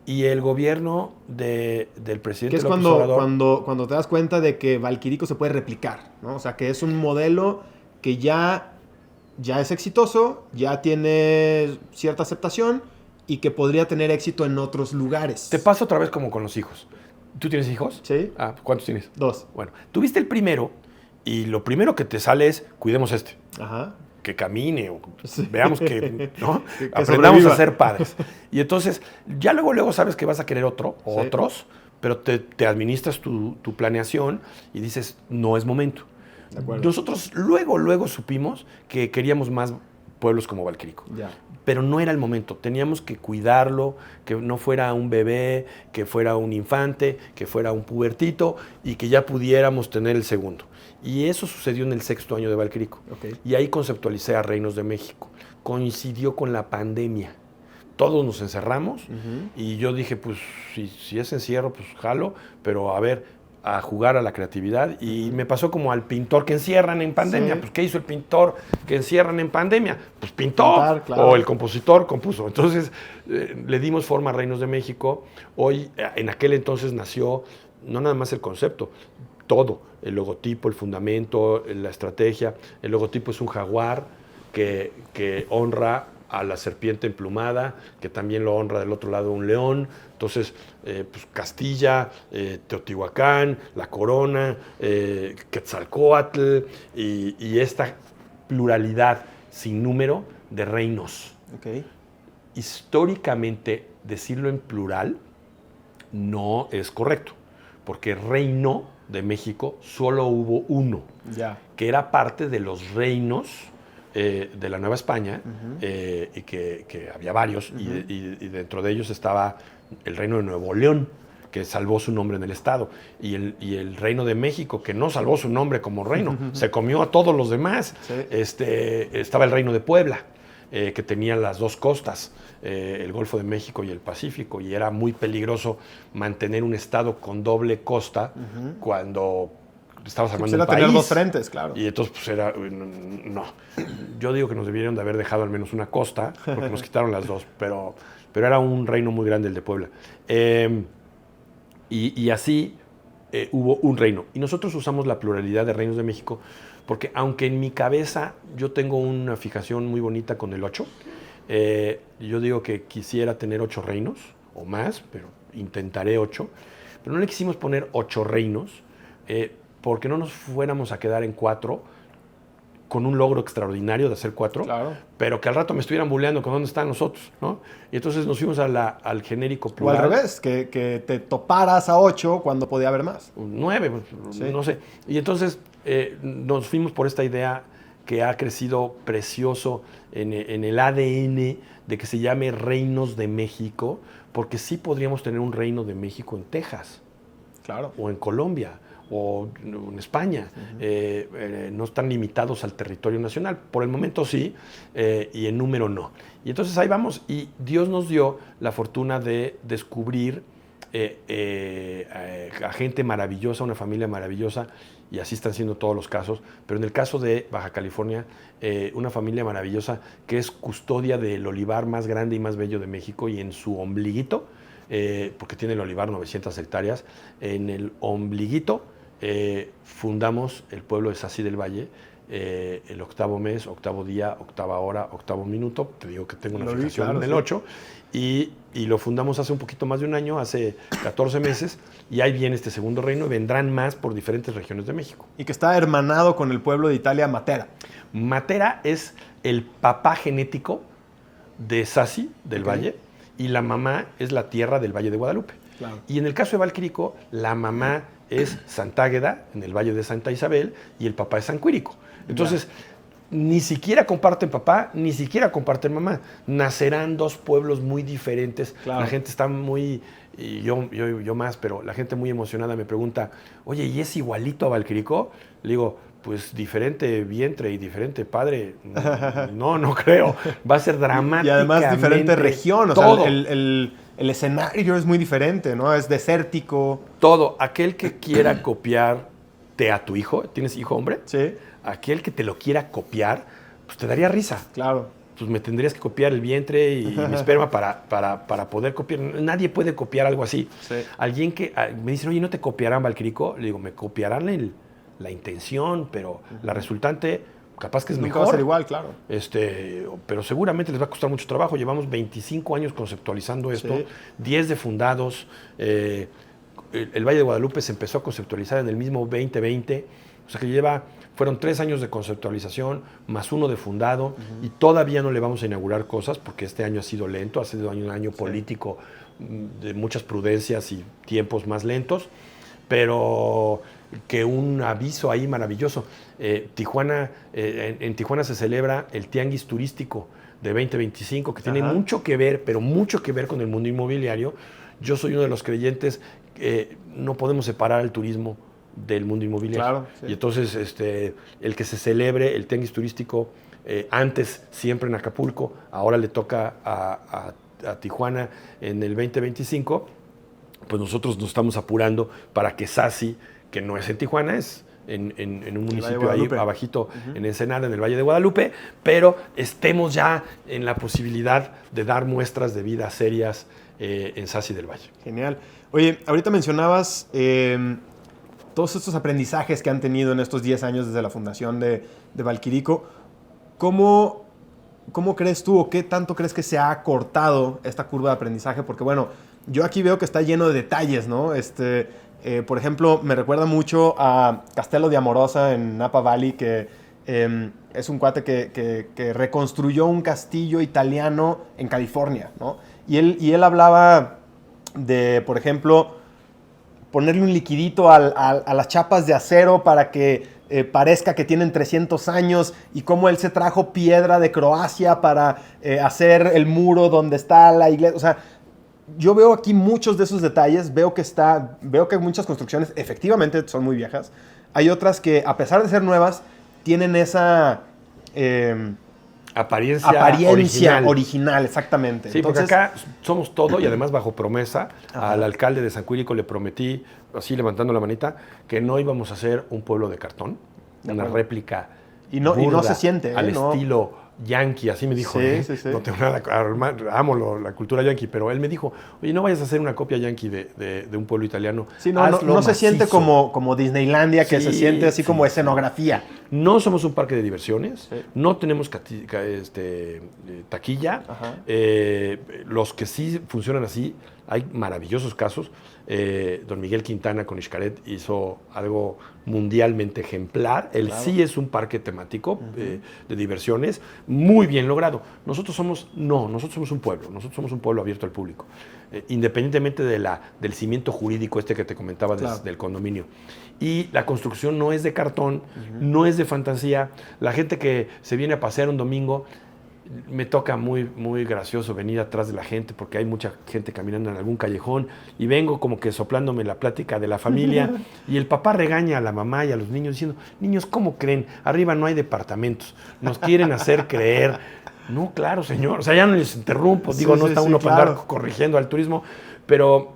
Speaker 2: Y el gobierno del presidente
Speaker 3: López Obrador, cuando te das cuenta de que Valquirico se puede replicar, ¿no? O sea, que es un modelo que ya es exitoso, ya tiene cierta aceptación y que podría tener éxito en otros lugares.
Speaker 2: Te pasa otra vez como con los hijos. ¿Tú tienes hijos?
Speaker 3: Sí.
Speaker 2: ¿Cuántos tienes?
Speaker 3: 2.
Speaker 2: Bueno, tuviste el primero y lo primero que te sale es, cuidemos
Speaker 3: Ajá.
Speaker 2: Que camine, o veamos que, ¿no?
Speaker 3: que
Speaker 2: aprendamos a ser padres. Y entonces, ya luego sabes que vas a querer otro o otros, pero te administras tu planeación y dices, no es momento.
Speaker 3: De acuerdo.
Speaker 2: Nosotros luego supimos que queríamos más pueblos como Valquirico.
Speaker 3: Ya.
Speaker 2: Pero no era el momento. Teníamos que cuidarlo, que no fuera un bebé, que fuera un infante, que fuera un pubertito y que ya pudiéramos tener el segundo. Y eso sucedió en el 6º año de Valquirico. Y ahí conceptualicé a Reinos de México. Coincidió con la pandemia. Todos nos encerramos y yo dije, pues si es encierro, pues jalo, pero a jugar a la creatividad. Y me pasó como al pintor que encierran en pandemia.
Speaker 3: Sí.
Speaker 2: Pues, ¿qué hizo el pintor que encierran en pandemia? Pues pintó.
Speaker 3: Pintar, claro.
Speaker 2: O el compositor compuso. Entonces, le dimos forma a Reinos de México. Hoy, en aquel entonces nació no nada más el concepto, todo. El logotipo, el fundamento, la estrategia. El logotipo es un jaguar que honra a la serpiente emplumada, que también lo honra del otro lado un león. Entonces, pues Castilla, Teotihuacán, la corona, Quetzalcóatl y esta pluralidad sin número de reinos.
Speaker 3: Okay.
Speaker 2: Históricamente, decirlo en plural no es correcto, porque reino de México solo hubo uno, que era parte de los reinos de la Nueva España, y que había varios, y dentro de ellos estaba el reino de Nuevo León, que salvó su nombre en el estado, y el reino de México, que no salvó su nombre como reino, se comió a todos los demás. Sí. Estaba el reino de Puebla, que tenía las dos costas, el Golfo de México y el Pacífico, y era muy peligroso mantener un estado con doble costa cuando estabas armando un país.
Speaker 3: Tener dos frentes, claro.
Speaker 2: Y entonces, pues era, no. Yo digo que nos debieron de haber dejado al menos una costa, porque nos quitaron las dos, pero era un reino muy grande el de Puebla. Y así hubo un reino. Y nosotros usamos la pluralidad de reinos de México, porque aunque en mi cabeza yo tengo una fijación muy bonita con el 8, yo digo que quisiera tener 8 reinos o más, pero intentaré 8. Pero no le quisimos poner 8 reinos, porque no nos fuéramos a quedar en 4 con un logro extraordinario de hacer 4, claro, pero que al rato me estuvieran buleando con dónde están nosotros, ¿no? Y entonces nos fuimos al genérico plural.
Speaker 3: O al revés, que te toparas a 8 cuando podía haber más.
Speaker 2: 9, sí, no sé. Y entonces nos fuimos por esta idea que ha crecido precioso en el ADN de que se llame Reinos de México, porque sí podríamos tener un Reino de México en Texas,
Speaker 3: claro,
Speaker 2: o en Colombia, o en España. No están limitados al territorio nacional. Por el momento sí, y en número no. Y entonces ahí vamos, y Dios nos dio la fortuna de descubrir a gente maravillosa, una familia maravillosa, y así están siendo todos los casos, pero en el caso de Baja California, una familia maravillosa que es custodia del olivar más grande y más bello de México, y en su ombliguito, porque tiene el olivar 900 hectáreas, en el ombliguito fundamos el pueblo de Saci del Valle, el 8º mes, 8º día, 8ª hora, 8º minuto. Te digo que tengo una fijación en el 8, y lo fundamos hace un poquito más de un año, hace 14 meses, y ahí viene este segundo reino, y vendrán más por diferentes regiones de México.
Speaker 3: Y que está hermanado con el pueblo de Italia, Matera.
Speaker 2: Matera es el papá genético de Saci del Valle, y la mamá es la tierra del Valle de Guadalupe. Claro. Y en el caso de Valquirico, la mamá es Santágueda, en el Valle de Santa Isabel, y el papá es San Quirico. Entonces, ni siquiera comparten papá, ni siquiera comparten mamá. Nacerán dos pueblos muy diferentes. Claro. La gente está muy, y yo más, pero la gente muy emocionada me pregunta, oye, ¿y es igualito a Valquirico? Le digo, pues diferente vientre y diferente padre, no creo. Va a ser dramático.
Speaker 3: Y además diferente región, o todo. Sea, el escenario es muy diferente, ¿no? Es desértico.
Speaker 2: Todo. Aquel que quiera copiarte a tu hijo, ¿tienes hijo hombre?
Speaker 3: Sí.
Speaker 2: Aquel que te lo quiera copiar, pues te daría risa.
Speaker 3: Claro.
Speaker 2: Pues me tendrías que copiar el vientre y mi esperma para poder copiar. Nadie puede copiar algo así.
Speaker 3: Sí.
Speaker 2: Alguien que me dice, oye, ¿no te copiarán, Valquirico? Le digo, me copiarán la intención, pero la resultante capaz que es mejor.
Speaker 3: Va a ser igual, claro.
Speaker 2: Pero seguramente les va a costar mucho trabajo. Llevamos 25 años conceptualizando esto, sí. 10 de fundados. El Valle de Guadalupe se empezó a conceptualizar en el mismo 2020. O sea que fueron 3 años de conceptualización, más 1 de fundado, y todavía no le vamos a inaugurar cosas porque este año ha sido lento, ha sido un año político de muchas prudencias y tiempos más lentos, pero que un aviso ahí maravilloso. Tijuana, en Tijuana se celebra el Tianguis Turístico de 2025, que tiene mucho que ver, pero mucho que ver con el mundo inmobiliario. Yo soy uno de los creyentes que no podemos separar el turismo del mundo inmobiliario.
Speaker 3: Claro, sí.
Speaker 2: Y entonces el que se celebre el Tianguis Turístico, antes siempre en Acapulco, ahora le toca a Tijuana en el 2025, pues nosotros nos estamos apurando para que Saci, que no es en Tijuana, es en un municipio ahí abajito, en Ensenada, en el Valle de Guadalupe, pero estemos ya en la posibilidad de dar muestras de vida serias en Saci del Valle.
Speaker 3: Genial. Oye, ahorita mencionabas todos estos aprendizajes que han tenido en estos 10 años desde la fundación de Valquirico. ¿Cómo ¿cómo crees tú o qué tanto crees que se ha acortado esta curva de aprendizaje? Porque bueno, yo aquí veo que está lleno de detalles, ¿no? Por ejemplo, me recuerda mucho a Castello di Amorosa en Napa Valley, que es un cuate que reconstruyó un castillo italiano en California, ¿no? Y él hablaba de, por ejemplo, ponerle un liquidito a las chapas de acero para que parezca que tienen 300 años, y cómo él se trajo piedra de Croacia para hacer el muro donde está la iglesia. O sea, yo veo aquí muchos de esos detalles, veo que muchas construcciones efectivamente son muy viejas. Hay otras que, a pesar de ser nuevas, tienen esa
Speaker 2: apariencia
Speaker 3: original, exactamente.
Speaker 2: Sí, entonces, porque acá somos todo, y además bajo promesa. Ajá. Al alcalde de San Quirico le prometí, así levantando la manita, que no íbamos a hacer un pueblo de cartón, una réplica
Speaker 3: y no se siente
Speaker 2: al estilo yankee, así me dijo.
Speaker 3: Sí.
Speaker 2: No tengo nada, amo la cultura yankee, pero él me dijo, oye, no vayas a hacer una copia yankee de un pueblo italiano.
Speaker 3: Sí, no se siente como Disneylandia, que se siente así como escenografía.
Speaker 2: No somos un parque de diversiones, no tenemos taquilla. Los que sí funcionan así, hay maravillosos casos. Don Miguel Quintana con Xcaret hizo algo mundialmente ejemplar. Él sí es un parque temático de diversiones muy bien logrado. Nosotros somos un pueblo. Nosotros somos un pueblo abierto al público, independientemente del cimiento jurídico que te comentaba del condominio. Y la construcción no es de cartón, no es de fantasía. La gente que se viene a pasear un domingo, me toca muy, muy gracioso venir atrás de la gente, porque hay mucha gente caminando en algún callejón, y vengo como que soplándome la plática de la familia, y el papá regaña a la mamá y a los niños diciendo, niños, ¿cómo creen? Arriba no hay departamentos, nos quieren hacer creer. No, claro, señor, o sea, ya no les interrumpo, no está uno para andar corrigiendo al turismo, pero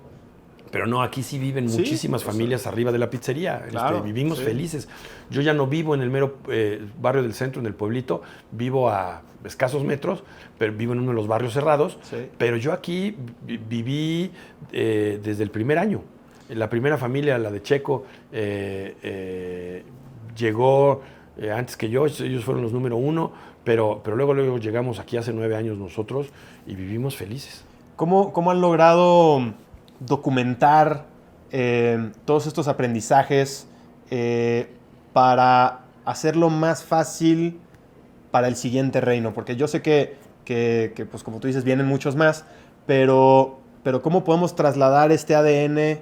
Speaker 2: no, aquí sí viven muchísimas familias arriba de la pizzería. Vivimos felices. Yo ya no vivo en el mero barrio del centro, en el pueblito. Vivo a escasos metros, pero vivo en uno de los barrios cerrados. Sí. Pero yo aquí viví desde el primer año. La primera familia, la de Checo, llegó antes que yo. Ellos fueron los número 1, pero luego llegamos aquí hace 9 años nosotros y vivimos felices.
Speaker 3: ¿Cómo han logrado documentar todos estos aprendizajes para hacerlo más fácil para el siguiente reino? Porque yo sé que pues como tú dices, vienen muchos más, pero ¿cómo podemos trasladar este ADN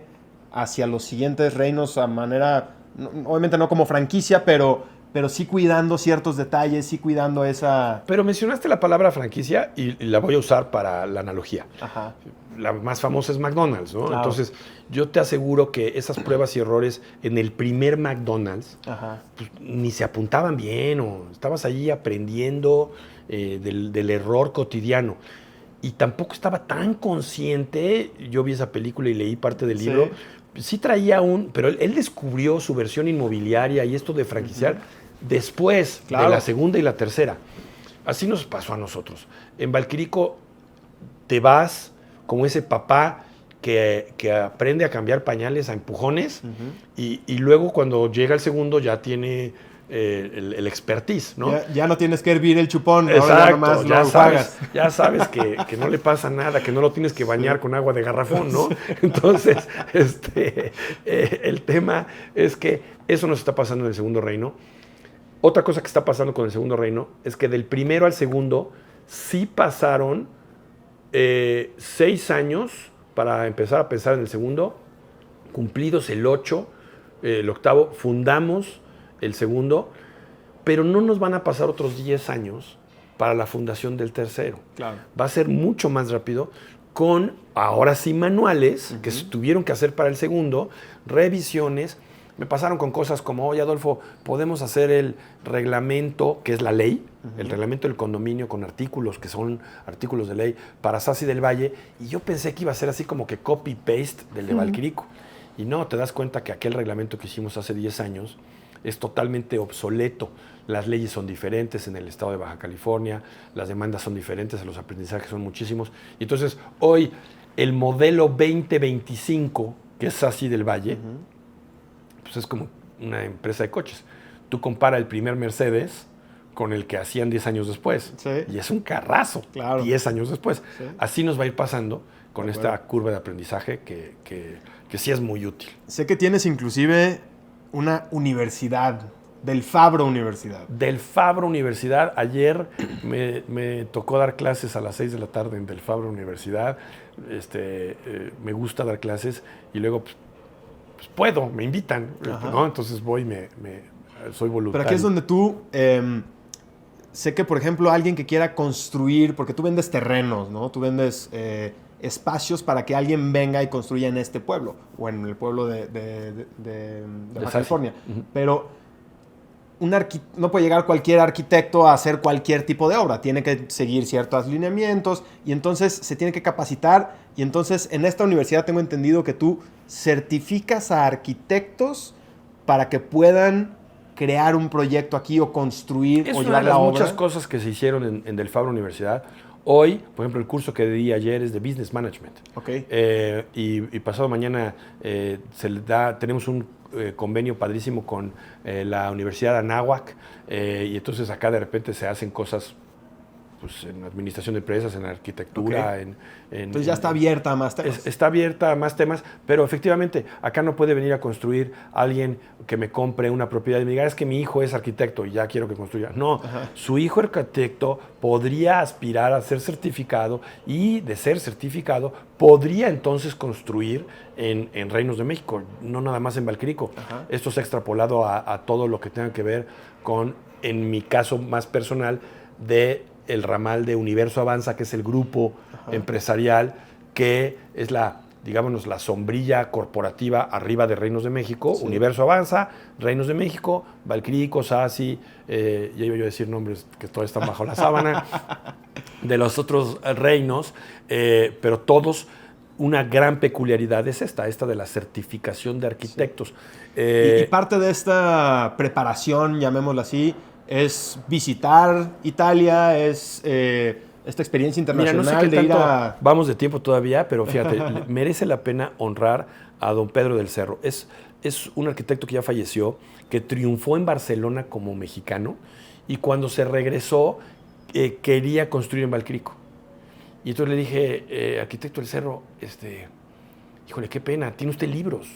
Speaker 3: hacia los siguientes reinos a manera, obviamente no como franquicia, pero sí cuidando ciertos detalles, sí cuidando esa...
Speaker 2: Pero mencionaste la palabra franquicia y la voy a usar para la analogía.
Speaker 3: Ajá.
Speaker 2: La más famosa es McDonald's, ¿no?
Speaker 3: Claro.
Speaker 2: Entonces, yo te aseguro que esas pruebas y errores en el primer McDonald's pues, ni se apuntaban bien, o estabas allí aprendiendo del error cotidiano. Y tampoco estaba tan consciente. Yo vi esa película y leí parte del libro. Sí traía pero él descubrió su versión inmobiliaria y esto de franquiciar después de la segunda y la tercera. Así nos pasó a nosotros. En Valquirico te vas como ese papá que aprende a cambiar pañales a empujones y luego cuando llega el segundo ya tiene el expertise, ¿no?
Speaker 3: Ya no tienes que hervir el chupón.
Speaker 2: Exacto, ahora ya sabes que no le pasa nada, que no lo tienes que bañar con agua de garrafón, ¿no? Entonces, el tema es que eso nos está pasando en el segundo reino. Otra cosa que está pasando con el segundo reino es que del primero al segundo sí pasaron 6 años para empezar a pensar en el segundo, cumplidos el 8, el octavo, fundamos el segundo, pero no nos van a pasar otros 10 años para la fundación del tercero.
Speaker 3: Claro.
Speaker 2: Va a ser mucho más rápido con, ahora sí, manuales que se tuvieron que hacer para el segundo, revisiones. Me pasaron con cosas como, oye, Adolfo, podemos hacer el reglamento, que es la ley, el reglamento del condominio con artículos, que son artículos de ley, para Sassi del Valle, y yo pensé que iba a ser así como que copy-paste del de Valquirico. Y no, te das cuenta que aquel reglamento que hicimos hace 10 años es totalmente obsoleto. Las leyes son diferentes en el estado de Baja California, las demandas son diferentes, los aprendizajes son muchísimos. Y entonces, hoy, el modelo 2025, que es Sassi del Valle, pues es como una empresa de coches. Tú compara el primer Mercedes con el que hacían 10 años después.
Speaker 3: Sí.
Speaker 2: Y es un carrazo,
Speaker 3: Claro.
Speaker 2: 10 años después.
Speaker 3: Sí.
Speaker 2: Así nos va a ir pasando con
Speaker 3: De
Speaker 2: esta
Speaker 3: acuerdo.
Speaker 2: curva de aprendizaje que sí es muy útil.
Speaker 3: Sé que tienes inclusive una universidad, del Fabro Universidad.
Speaker 2: Del Fabro Universidad, ayer me tocó dar clases a las 6 de la tarde en Del Fabro Universidad. Me gusta dar clases y luego pues puedo, me invitan,
Speaker 3: Ajá.
Speaker 2: ¿no? Entonces voy, soy voluntario.
Speaker 3: Pero aquí es donde tú, sé que por ejemplo alguien que quiera construir, porque tú vendes terrenos, ¿no? Tú vendes espacios para que alguien venga y construya en este pueblo, o en el pueblo de Baja
Speaker 2: Safi.
Speaker 3: California.
Speaker 2: Ujú.
Speaker 3: Pero no puede llegar cualquier arquitecto a hacer cualquier tipo de obra, tiene que seguir ciertos lineamientos y entonces se tiene que capacitar y entonces en esta universidad tengo entendido que tú certificas a arquitectos para que puedan crear un proyecto aquí o construir
Speaker 2: Es
Speaker 3: o
Speaker 2: una
Speaker 3: llevar
Speaker 2: de las
Speaker 3: la obra.
Speaker 2: muchas cosas que se hicieron en Del Fabro Universidad. Hoy, por ejemplo, el curso que di ayer es de Business Management.
Speaker 3: Ok.
Speaker 2: Y pasado mañana tenemos un convenio padrísimo con la Universidad de Anáhuac. Y entonces acá de repente se hacen cosas pues, en administración de empresas, en arquitectura.
Speaker 3: Ok. Entonces ya está abierta a más temas.
Speaker 2: Está abierta a más temas, pero efectivamente acá no puede venir a construir alguien que me compre una propiedad y me diga, es que mi hijo es arquitecto y ya quiero que construya. No,
Speaker 3: Ajá.
Speaker 2: su hijo arquitecto podría aspirar a ser certificado y de ser certificado podría entonces construir en Reinos de México, no nada más en Valquirico.
Speaker 3: Ajá.
Speaker 2: Esto se ha extrapolado a todo lo que tenga que ver con, en mi caso más personal, de el ramal de Universo Avanza, que es el grupo empresarial, que es la sombrilla corporativa arriba de Reinos de México.
Speaker 3: Sí.
Speaker 2: Universo Avanza, Reinos de México, Valquirico, Sasi, ya iba yo a decir nombres que todos están bajo la sábana, de los otros reinos, pero todos, una gran peculiaridad es esta de la certificación de arquitectos.
Speaker 3: Y parte de esta preparación, llamémosla así, es visitar Italia, es esta experiencia
Speaker 2: Mira,
Speaker 3: internacional
Speaker 2: no sé qué
Speaker 3: de ir
Speaker 2: tanto
Speaker 3: a...
Speaker 2: vamos de tiempo todavía, pero fíjate, merece la pena honrar a don Pedro del Cerro. Es un arquitecto que ya falleció, que triunfó en Barcelona como mexicano y cuando se regresó quería construir en Valquirico. Y entonces le dije, arquitecto del Cerro, híjole, qué pena, tiene usted libros.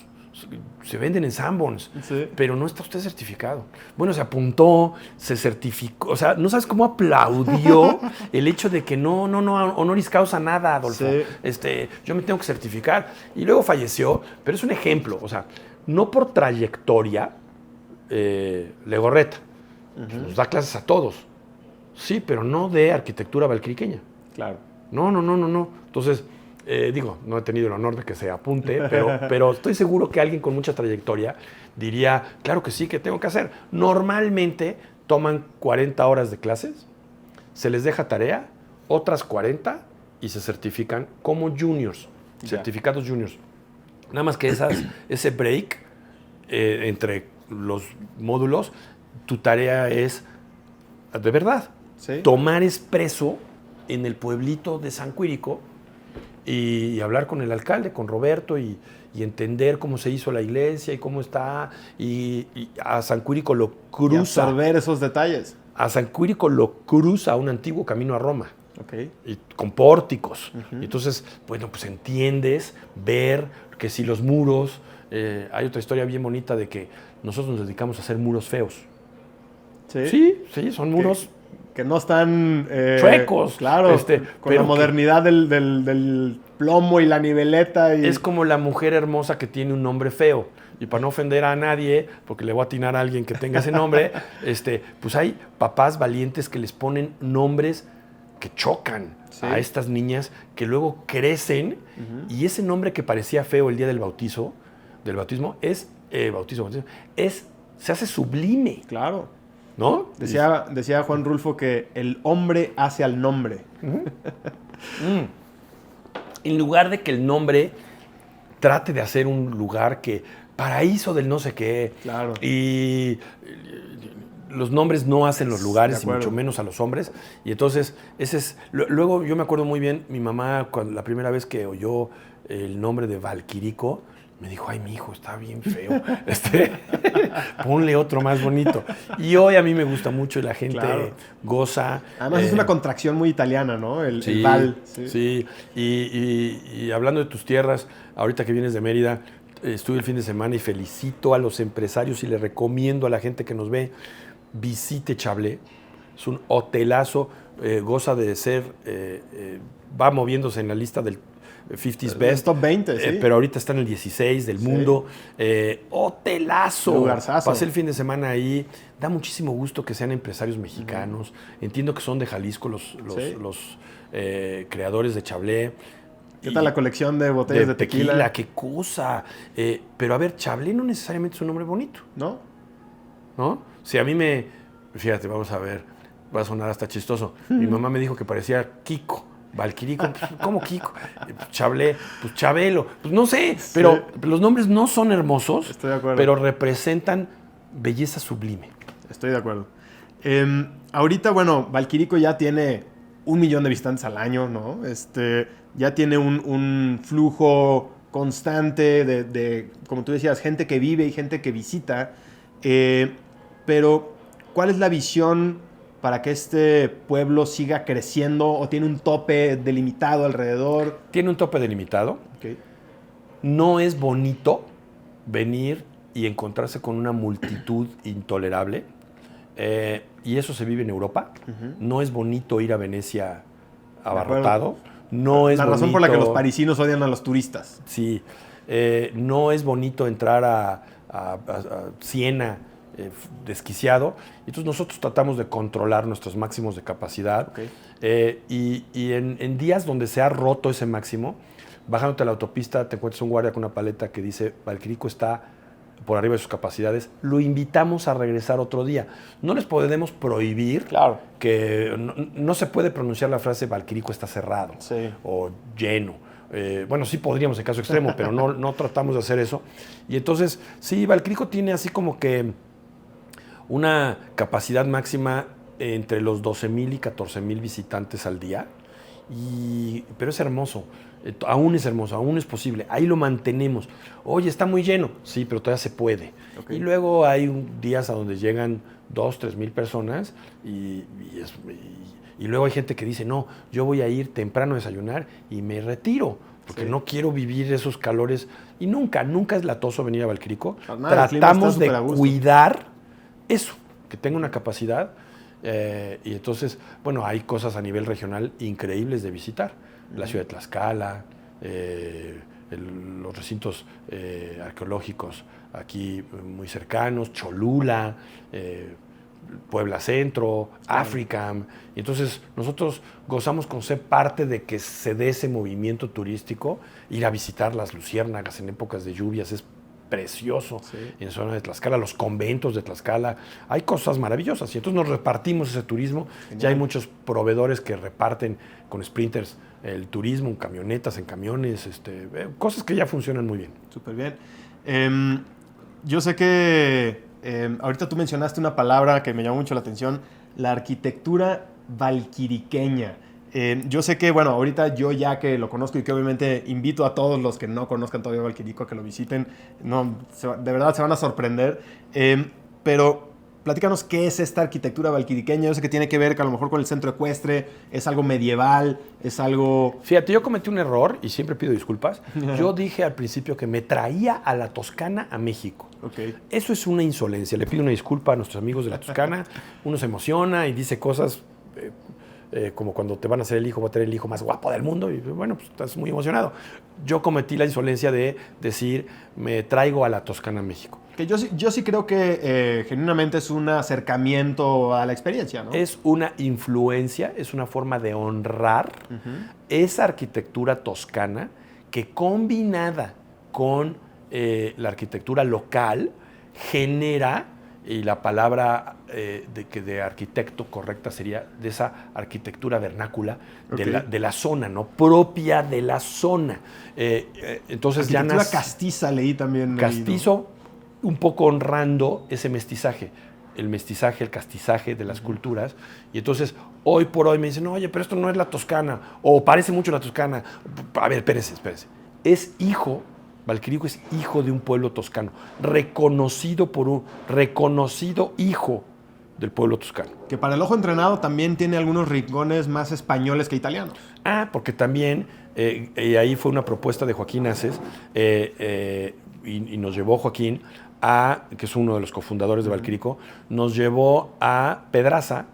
Speaker 2: Se venden en Sanborns,
Speaker 3: Sí.
Speaker 2: pero no está usted certificado. Bueno, se apuntó, se certificó, o sea, no sabes cómo aplaudió el hecho de que no, honoris causa nada, Adolfo.
Speaker 3: Sí.
Speaker 2: Yo me tengo que certificar. Y luego falleció, pero es un ejemplo, o sea, no por trayectoria, Legorreta, nos da clases a todos, sí, pero no de arquitectura valquiriqueña.
Speaker 3: Claro.
Speaker 2: No. Entonces, no he tenido el honor de que se apunte, pero estoy seguro que alguien con mucha trayectoria diría, claro que sí, que tengo que hacer. Normalmente toman 40 horas de clases, se les deja tarea, otras 40 y se certifican como juniors, certificados juniors. Nada más que ese break entre los módulos, tu tarea es, de verdad,
Speaker 3: Sí.
Speaker 2: tomar expreso en el pueblito de San Quirico y hablar con el alcalde, con Roberto, y entender cómo se hizo la iglesia y cómo está. Y a San Quirico lo
Speaker 3: Y
Speaker 2: cruza.
Speaker 3: absorber esos detalles.
Speaker 2: A San Quirico lo cruza un antiguo camino a Roma.
Speaker 3: Ok.
Speaker 2: Y con pórticos. Y entonces, bueno, pues entiendes, ver que si los muros. Hay otra historia bien bonita de que nosotros nos dedicamos a hacer muros feos.
Speaker 3: Sí.
Speaker 2: Sí, son muros.
Speaker 3: Que no están...
Speaker 2: chuecos.
Speaker 3: Claro, con
Speaker 2: pero
Speaker 3: la modernidad del plomo y la niveleta. Y...
Speaker 2: Es como la mujer hermosa que tiene un nombre feo. Y para no ofender a nadie, porque le voy a atinar a alguien que tenga ese nombre, pues hay papás valientes que les ponen nombres que chocan a estas niñas, que luego crecen, y ese nombre que parecía feo el día del bautismo, se hace sublime.
Speaker 3: Claro.
Speaker 2: ¿No?
Speaker 3: Decía Juan Rulfo que el hombre hace al nombre.
Speaker 2: En lugar de que el nombre trate de hacer un lugar que paraíso del no sé qué.
Speaker 3: Claro.
Speaker 2: Y los nombres no hacen los lugares, y mucho menos a los hombres. Y entonces, ese es. Luego, yo me acuerdo muy bien, mi mamá, la primera vez que oyó el nombre de Valquirico, me dijo, ay, mi hijo, está bien feo. Ponle otro más bonito. Y hoy a mí me gusta mucho y la gente goza.
Speaker 3: Además es una contracción muy italiana, ¿no? El
Speaker 2: Sí,
Speaker 3: Val.
Speaker 2: sí. Y hablando de tus tierras, ahorita que vienes de Mérida, estuve el fin de semana y felicito a los empresarios y le recomiendo a la gente que nos ve, visite Chablé. Es un hotelazo, goza de ser, va moviéndose en la lista del 50's Best.
Speaker 3: Top 20, sí.
Speaker 2: Pero ahorita está en el 16 del mundo. Hotelazo.
Speaker 3: Lugarzazo.
Speaker 2: Pasé el fin de semana ahí. Da muchísimo gusto que sean empresarios mexicanos. Entiendo que son de Jalisco los creadores de Chablé.
Speaker 3: ¿Qué tal la colección de botellas de tequila?
Speaker 2: ¡Qué cosa! Pero a ver, Chablé no necesariamente es un nombre bonito. ¿No? Si a mí fíjate, vamos a ver, va a sonar hasta chistoso. Mi mamá me dijo que parecía Kiko. Valquirico, pues, ¿cómo Kiko? Chablé, pues Chabelo. Pues no sé, pero los nombres no son hermosos.
Speaker 3: Estoy de acuerdo.
Speaker 2: Pero representan belleza sublime.
Speaker 3: Estoy de acuerdo. Ahorita, bueno, Valquirico ya tiene 1 millón de visitantes al año, ¿no? Ya tiene un flujo constante de, como tú decías, gente que vive y gente que visita. Pero, ¿cuál es la visión para que este pueblo siga creciendo o tiene un tope delimitado alrededor?
Speaker 2: Tiene un tope delimitado.
Speaker 3: Okay.
Speaker 2: No es bonito venir y encontrarse con una multitud intolerable. Y eso se vive en Europa. No es bonito ir a Venecia abarrotado. No es
Speaker 3: la razón
Speaker 2: bonito,
Speaker 3: por la que los parisinos odian a los turistas.
Speaker 2: Sí. No es bonito entrar a Siena desquiciado. Entonces nosotros tratamos de controlar nuestros máximos de capacidad.
Speaker 3: Okay.
Speaker 2: Y en días donde se ha roto ese máximo, bajándote a la autopista te encuentras un guardia con una paleta que dice Valquirico está por arriba de sus capacidades, lo invitamos a regresar otro día. No les podemos prohibir que no se puede pronunciar la frase Valquirico está cerrado o lleno. Bueno, sí podríamos en caso extremo, pero no tratamos de hacer eso. Y entonces, sí, Valquirico tiene así como que una capacidad máxima entre los 12,000 y 14,000 visitantes al día. Pero es hermoso. Aún es hermoso, aún es posible. Ahí lo mantenemos. Oye, está muy lleno. Sí, pero todavía se puede. Okay. Y luego hay días a donde llegan 2,000, 3,000 personas y luego hay gente que dice, no, yo voy a ir temprano a desayunar y me retiro, porque no quiero vivir esos calores. Y nunca es latoso venir a Valquirico. Tratamos de cuidar eso, que tenga una capacidad. Y entonces, bueno, hay cosas a nivel regional increíbles de visitar. La ciudad de Tlaxcala, los recintos arqueológicos aquí muy cercanos, Cholula, Puebla Centro, Africam. Y entonces nosotros gozamos con ser parte de que se dé ese movimiento turístico. Ir a visitar las luciérnagas en épocas de lluvias es precioso. En la zona de Tlaxcala, los conventos de Tlaxcala, hay cosas maravillosas y entonces nos repartimos ese turismo. Genial. Ya hay muchos proveedores que reparten con sprinters el turismo, en camionetas, en camiones, cosas que ya funcionan muy bien.
Speaker 3: Súper bien. Yo sé que ahorita tú mencionaste una palabra que me llamó mucho la atención, la arquitectura valquiriqueña. Yo sé que, bueno, ahorita yo ya que lo conozco y que obviamente invito a todos los que no conozcan todavía Valquirico a que lo visiten, de verdad se van a sorprender, pero platícanos qué es esta arquitectura valquiriqueña. Yo sé que tiene que ver que a lo mejor con el centro ecuestre, es algo medieval, es algo...
Speaker 2: Fíjate, yo cometí un error y siempre pido disculpas. Yo dije al principio que me traía a la Toscana a México.
Speaker 3: Okay.
Speaker 2: Eso es una insolencia. Le pido una disculpa a nuestros amigos de la Toscana. Uno se emociona y dice cosas... como cuando te van a hacer el hijo, va a tener el hijo más guapo del mundo y bueno, pues estás muy emocionado. Yo cometí la insolencia de decir, me traigo a la Toscana a México.
Speaker 3: Que yo sí creo que genuinamente es un acercamiento a la experiencia, ¿no?
Speaker 2: Es una influencia, es una forma de honrar esa arquitectura toscana que combinada con la arquitectura local genera... Y la palabra de arquitecto correcta sería de esa arquitectura vernácula de la zona, ¿no? Propia de la zona. Entonces
Speaker 3: arquitectura castiza leí también.
Speaker 2: Castizo, un poco honrando ese mestizaje. El mestizaje, el castizaje de las culturas. Y entonces, hoy por hoy me dicen, oye, pero esto no es la Toscana. O parece mucho la Toscana. A ver, espérese. Es hijo Valquirico es hijo de un pueblo toscano, reconocido hijo del pueblo toscano.
Speaker 3: Que para el ojo entrenado también tiene algunos rincones más españoles que italianos.
Speaker 2: Porque también, y ahí fue una propuesta de Joaquín Aces, y nos llevó Joaquín que es uno de los cofundadores de Valquirico, nos llevó a Pedraza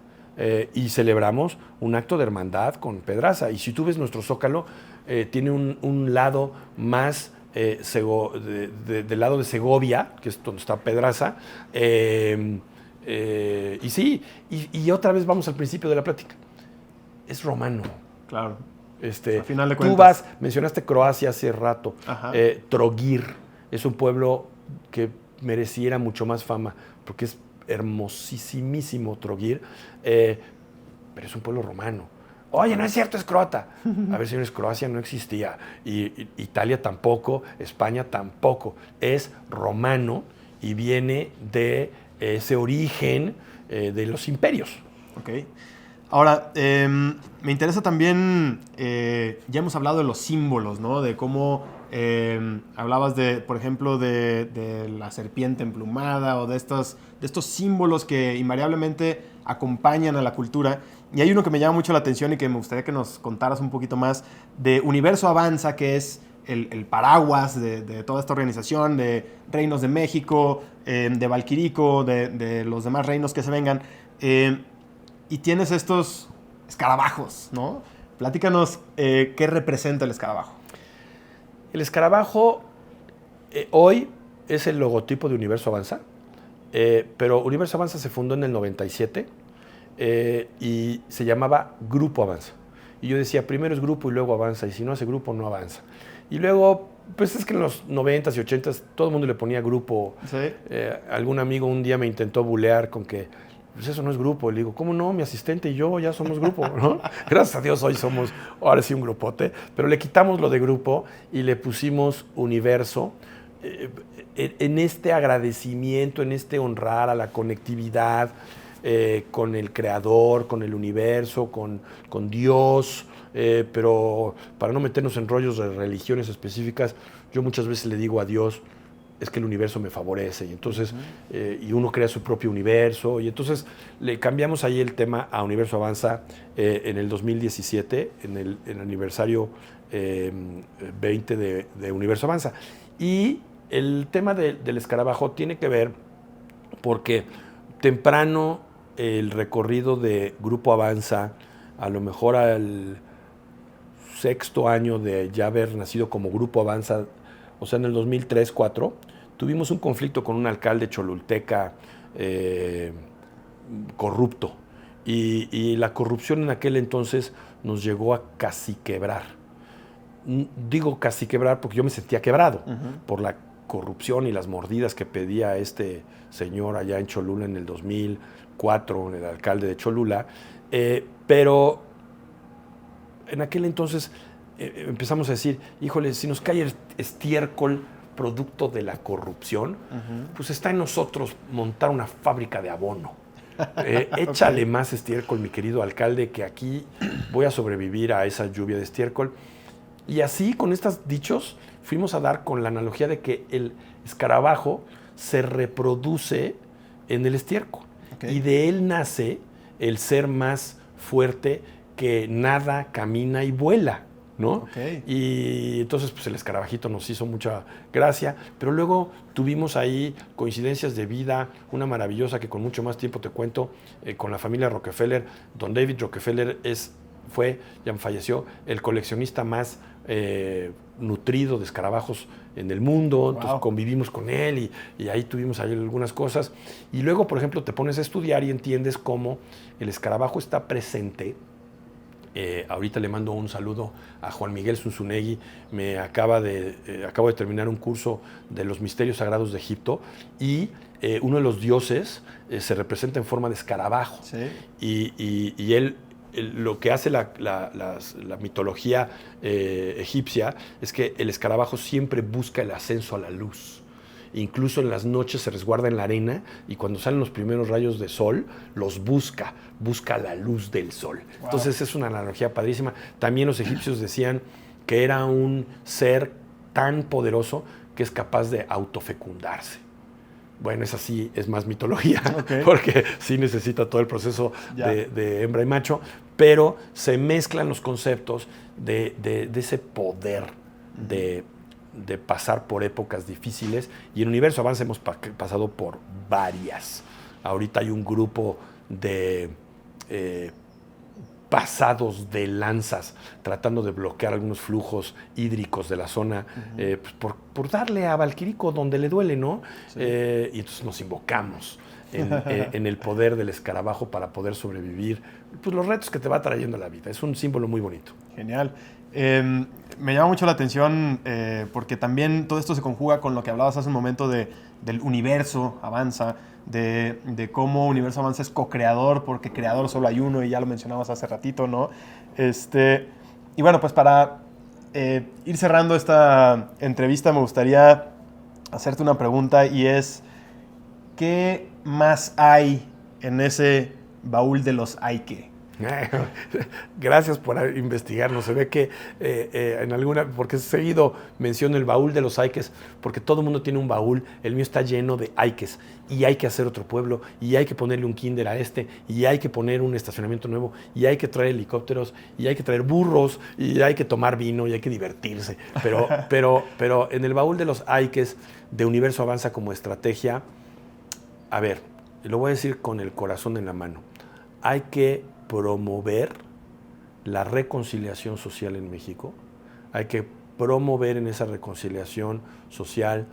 Speaker 2: y celebramos un acto de hermandad con Pedraza. Y si tú ves nuestro Zócalo, tiene un lado más del lado de Segovia, que es donde está Pedraza, y sí, y otra vez vamos al principio de la plática. Es romano.
Speaker 3: Claro.
Speaker 2: A
Speaker 3: final de
Speaker 2: tú
Speaker 3: cuentas.
Speaker 2: mencionaste Croacia hace rato. Trogir es un pueblo que mereciera mucho más fama, porque es hermosísimo Trogir, pero es un pueblo romano. Oye, no es cierto, es croata. A ver, señores, Croacia no existía, y Italia tampoco, España tampoco. Es romano y viene de ese origen de los imperios.
Speaker 3: Ok. Ahora, me interesa también, ya hemos hablado de los símbolos, ¿no? De cómo hablabas por ejemplo, de la serpiente emplumada o de estos símbolos que invariablemente acompañan a la cultura. Y hay uno que me llama mucho la atención y que me gustaría que nos contaras un poquito más, de Universo Avanza, que es el paraguas de toda esta organización, de Reinos de México, de Valquirico, de los demás reinos que se vengan. Y tienes estos escarabajos, ¿no? Platícanos qué representa el escarabajo.
Speaker 2: El escarabajo hoy es el logotipo de Universo Avanza, pero Universo Avanza se fundó en el 97 y se llamaba Grupo Avanza. Y yo decía, primero es grupo y luego avanza, y si no hace grupo, no avanza. Y luego, pues es que en los 90s y 80s todo el mundo le ponía grupo.
Speaker 3: ¿Sí?
Speaker 2: Algún amigo un día me intentó bulear con que, pues eso no es grupo. Le digo, ¿cómo no? Mi asistente y yo ya somos grupo, ¿no? Gracias a Dios hoy somos, ahora sí, un grupote. Pero le quitamos lo de grupo y le pusimos universo. En este agradecimiento, en este honrar a la conectividad con el creador, con el universo, con Dios. Pero para no meternos en rollos de religiones específicas, yo muchas veces le digo a Dios, es que el universo me favorece, y entonces y uno crea su propio universo, y entonces le cambiamos ahí el tema a Universo Avanza en el 2017, en el aniversario 20 de Universo Avanza. Y el tema del escarabajo tiene que ver porque temprano el recorrido de Grupo Avanza, a lo mejor al 6º año de ya haber nacido como Grupo Avanza, o sea, en el 2003-2004, tuvimos un conflicto con un alcalde cholulteca corrupto. Y la corrupción en aquel entonces nos llegó a casi quebrar. Digo casi quebrar porque yo me sentía quebrado por la corrupción y las mordidas que pedía este señor allá en Cholula en el 2004, el alcalde de Cholula. Pero en aquel entonces empezamos a decir, híjole, si nos cae el estiércol producto de la corrupción, pues está en nosotros montar una fábrica de abono. Échale más estiércol, mi querido alcalde, que aquí voy a sobrevivir a esa lluvia de estiércol. Y así, con estos dichos, fuimos a dar con la analogía de que el escarabajo se reproduce en el estiércol. Y de él nace el ser más fuerte que nada, camina y vuela, ¿no? Y entonces pues el escarabajito nos hizo mucha gracia, pero luego tuvimos ahí coincidencias de vida, una maravillosa que con mucho más tiempo te cuento, con la familia Rockefeller. Don David Rockefeller fue, ya falleció, el coleccionista más nutrido de escarabajos en el mundo. Entonces convivimos con él y ahí tuvimos ahí algunas cosas. Y luego, por ejemplo, te pones a estudiar y entiendes cómo el escarabajo está presente. Ahorita le mando un saludo a Juan Miguel Zunzunegui. Acabo de terminar un curso de los misterios sagrados de Egipto y uno de los dioses se representa en forma de escarabajo. ¿Sí? Y él, lo que hace la mitología egipcia es que el escarabajo siempre busca el ascenso a la luz. Incluso en las noches se resguarda en la arena y cuando salen los primeros rayos de sol, los busca la luz del sol. Entonces es una analogía padrísima. También los egipcios decían que era un ser tan poderoso que es capaz de autofecundarse. Bueno, esa sí es más mitología, porque sí necesita todo el proceso de hembra y macho, pero se mezclan los conceptos de ese poder de pasar por épocas difíciles, y en Universo Avanza hemos pasado por varias. Ahorita hay un grupo de pasados de lanzas tratando de bloquear algunos flujos hídricos de la zona, pues por darle a Valquirico donde le duele, ¿no? Sí. Y entonces nos invocamos en el poder del escarabajo para poder sobrevivir pues, los retos que te va trayendo la vida. Es un símbolo muy bonito.
Speaker 3: Genial. Me llama mucho la atención porque también todo esto se conjuga con lo que hablabas hace un momento del Universo Avanza, de cómo Universo Avanza es co-creador, porque creador solo hay uno, y ya lo mencionabas hace ratito, ¿no? Y bueno, pues para ir cerrando esta entrevista me gustaría hacerte una pregunta, y es, ¿qué más hay en ese baúl de los Aike?
Speaker 2: Gracias por investigarnos. Se ve que en alguna, porque seguido menciono el baúl de los Aikes, porque todo el mundo tiene un baúl. El mío está lleno de Aikes, y hay que hacer otro pueblo, y hay que ponerle un kinder a y hay que poner un estacionamiento nuevo, y hay que traer helicópteros, y hay que traer burros, y hay que tomar vino, y hay que divertirse. Pero en el baúl de los Aikes de Universo Avanza como estrategia, a ver, lo voy a decir con el corazón en la mano, hay que promover la reconciliación social en México. Hay que promover en esa reconciliación social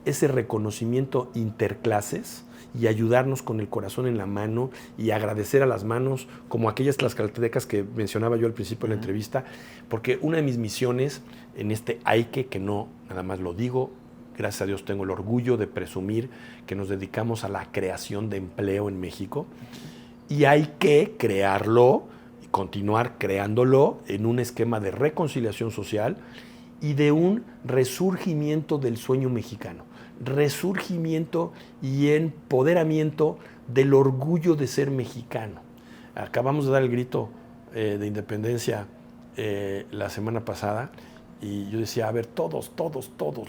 Speaker 2: ese reconocimiento interclases y ayudarnos con el corazón en la mano y agradecer a las manos, como aquellas tlaxcaltecas que mencionaba yo al principio de la entrevista, porque una de mis misiones en este Aike, que no nada más lo digo, gracias a Dios tengo el orgullo de presumir que nos dedicamos a la creación de empleo en México. Y hay que crearlo y continuar creándolo en un esquema de reconciliación social y de un resurgimiento del sueño mexicano. Resurgimiento y empoderamiento del orgullo de ser mexicano. Acabamos de dar el grito de independencia la semana pasada, y yo decía, a ver, todos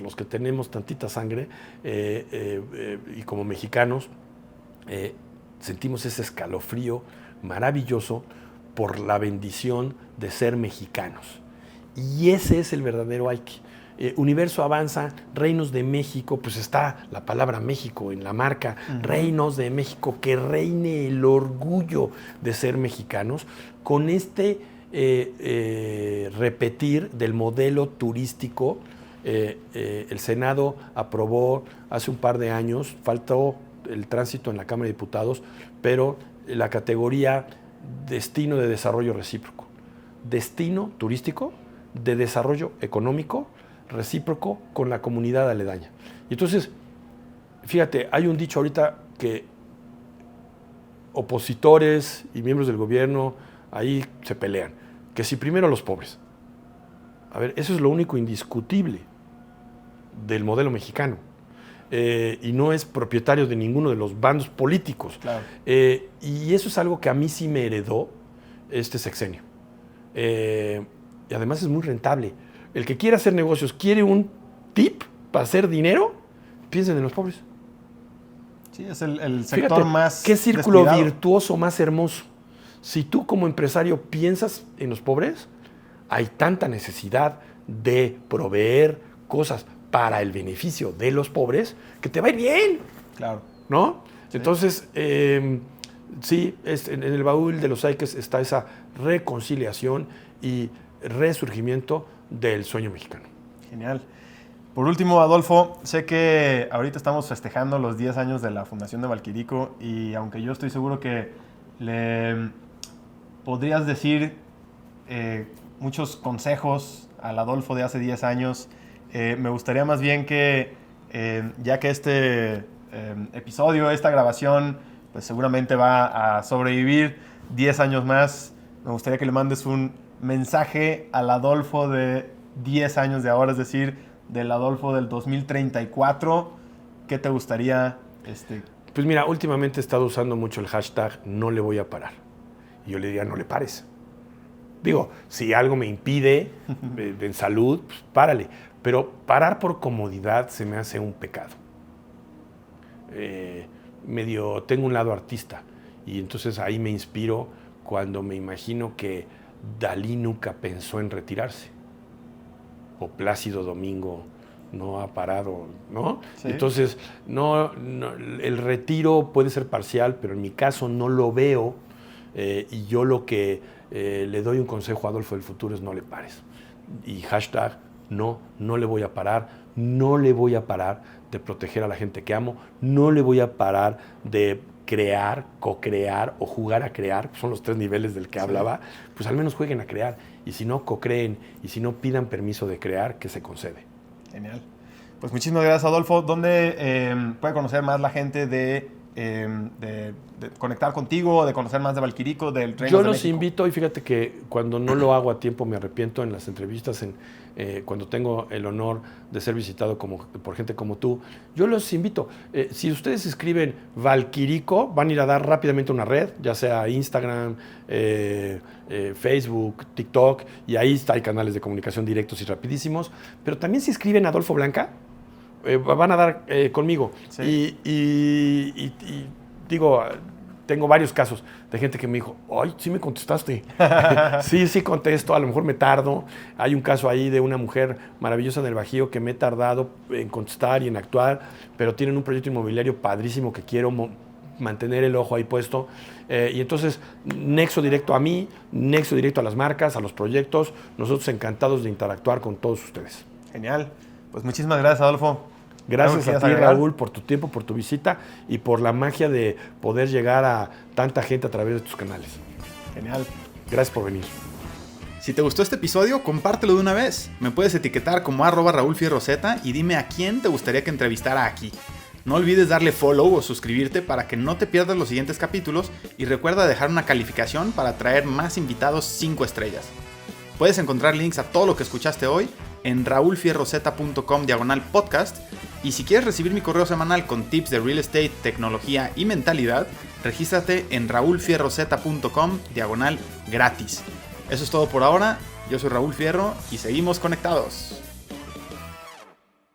Speaker 2: los que tenemos tantita sangre y como mexicanos, sentimos ese escalofrío maravilloso por la bendición de ser mexicanos. Y ese es el verdadero Aike. Universo Avanza, Reinos de México, pues está la palabra México en la marca, Reinos de México, que reine el orgullo de ser mexicanos, con este repetir del modelo turístico. El Senado aprobó hace un par de años, faltó el tránsito en la Cámara de Diputados, pero la categoría destino de desarrollo recíproco, destino turístico de desarrollo económico recíproco con la comunidad aledaña. Y entonces, fíjate, hay un dicho ahorita que opositores y miembros del gobierno ahí se pelean, que si primero los pobres. A ver, eso es lo único indiscutible del modelo mexicano. Y no es propietario de ninguno de los bandos políticos.
Speaker 3: Claro.
Speaker 2: Y eso es algo que a mí sí me heredó este sexenio. Y además es muy rentable. El que quiere hacer negocios, quiere un tip para hacer dinero, piensen en los pobres.
Speaker 3: Sí, es el sector
Speaker 2: Fíjate,
Speaker 3: más
Speaker 2: qué círculo
Speaker 3: descuidado.
Speaker 2: virtuoso más hermoso. Si tú como empresario piensas en los pobres, hay tanta necesidad de proveer cosas para el beneficio de los pobres, que te va a ir bien.
Speaker 3: Claro.
Speaker 2: ¿No?
Speaker 3: Sí.
Speaker 2: Entonces, sí, en el baúl de los Aikes está esa reconciliación y resurgimiento del sueño mexicano.
Speaker 3: Genial. Por último, Adolfo, sé que ahorita estamos festejando los 10 años de la Fundación de Valquirico, y aunque yo estoy seguro que le podrías decir muchos consejos al Adolfo de hace 10 años, me gustaría más bien que, ya que este episodio, esta grabación, pues seguramente va a sobrevivir 10 años más, me gustaría que le mandes un mensaje al Adolfo de 10 años de ahora, es decir, del Adolfo del 2034. ¿Qué te gustaría?
Speaker 2: Pues mira, últimamente he estado usando mucho el hashtag no le voy a parar. Y yo le diría, no le pares. Digo, si algo me impide en salud, pues párale. Pero parar por comodidad se me hace un pecado. Tengo un lado artista y entonces ahí me inspiro cuando me imagino que Dalí nunca pensó en retirarse o Plácido Domingo no ha parado, ¿no? Sí. Entonces, el retiro puede ser parcial, pero en mi caso no lo veo y yo lo que le doy un consejo a Adolfo del futuro es no le pares. Y hashtag no le voy a parar, no le voy a parar de proteger a la gente que amo, no le voy a parar de crear, co-crear o jugar a crear, son los 3 niveles del que hablaba, pues al menos jueguen a crear, y si no, co-creen, y si no, pidan permiso de crear, que se concede.
Speaker 3: Genial. Pues muchísimas gracias, Adolfo. ¿Dónde puede conocer más la gente de conectar contigo, de conocer más de Valquirico, del Reino de México?
Speaker 2: Yo los invito, y fíjate que cuando no lo hago a tiempo me arrepiento en las entrevistas, cuando tengo el honor de ser visitado por gente como tú, yo los invito. Si ustedes escriben Valquirico, van a ir a dar rápidamente una red, ya sea Instagram, Facebook, TikTok, y ahí hay canales de comunicación directos y rapidísimos. Pero también si escriben Adolfo Blanca, van a dar conmigo. Sí. Y digo, tengo varios casos de gente que me dijo, ¡ay, sí me contestaste! Sí contesto, a lo mejor me tardo. Hay un caso ahí de una mujer maravillosa del Bajío que me he tardado en contestar y en actuar, pero tienen un proyecto inmobiliario padrísimo que quiero mantener el ojo ahí puesto. Y entonces, nexo directo a mí, nexo directo a las marcas, a los proyectos. Nosotros encantados de interactuar con todos ustedes.
Speaker 3: Genial. Pues muchísimas gracias, Adolfo.
Speaker 2: Gracias a ti, Raúl, por tu tiempo, por tu visita y por la magia de poder llegar a tanta gente a través de tus canales.
Speaker 3: Genial.
Speaker 2: Gracias por venir.
Speaker 1: Si te gustó este episodio, compártelo de una vez. Me puedes etiquetar como @RaúlFierroZ y dime a quién te gustaría que entrevistara aquí. No olvides darle follow o suscribirte para que no te pierdas los siguientes capítulos y recuerda dejar una calificación para traer más invitados 5 estrellas. Puedes encontrar links a todo lo que escuchaste hoy en raulfierrozeta.com/podcast y si quieres recibir mi correo semanal con tips de real estate, tecnología y mentalidad, regístrate en raulfierrozeta.com/gratis. Eso es todo por ahora, yo soy Raúl Fierro y seguimos conectados.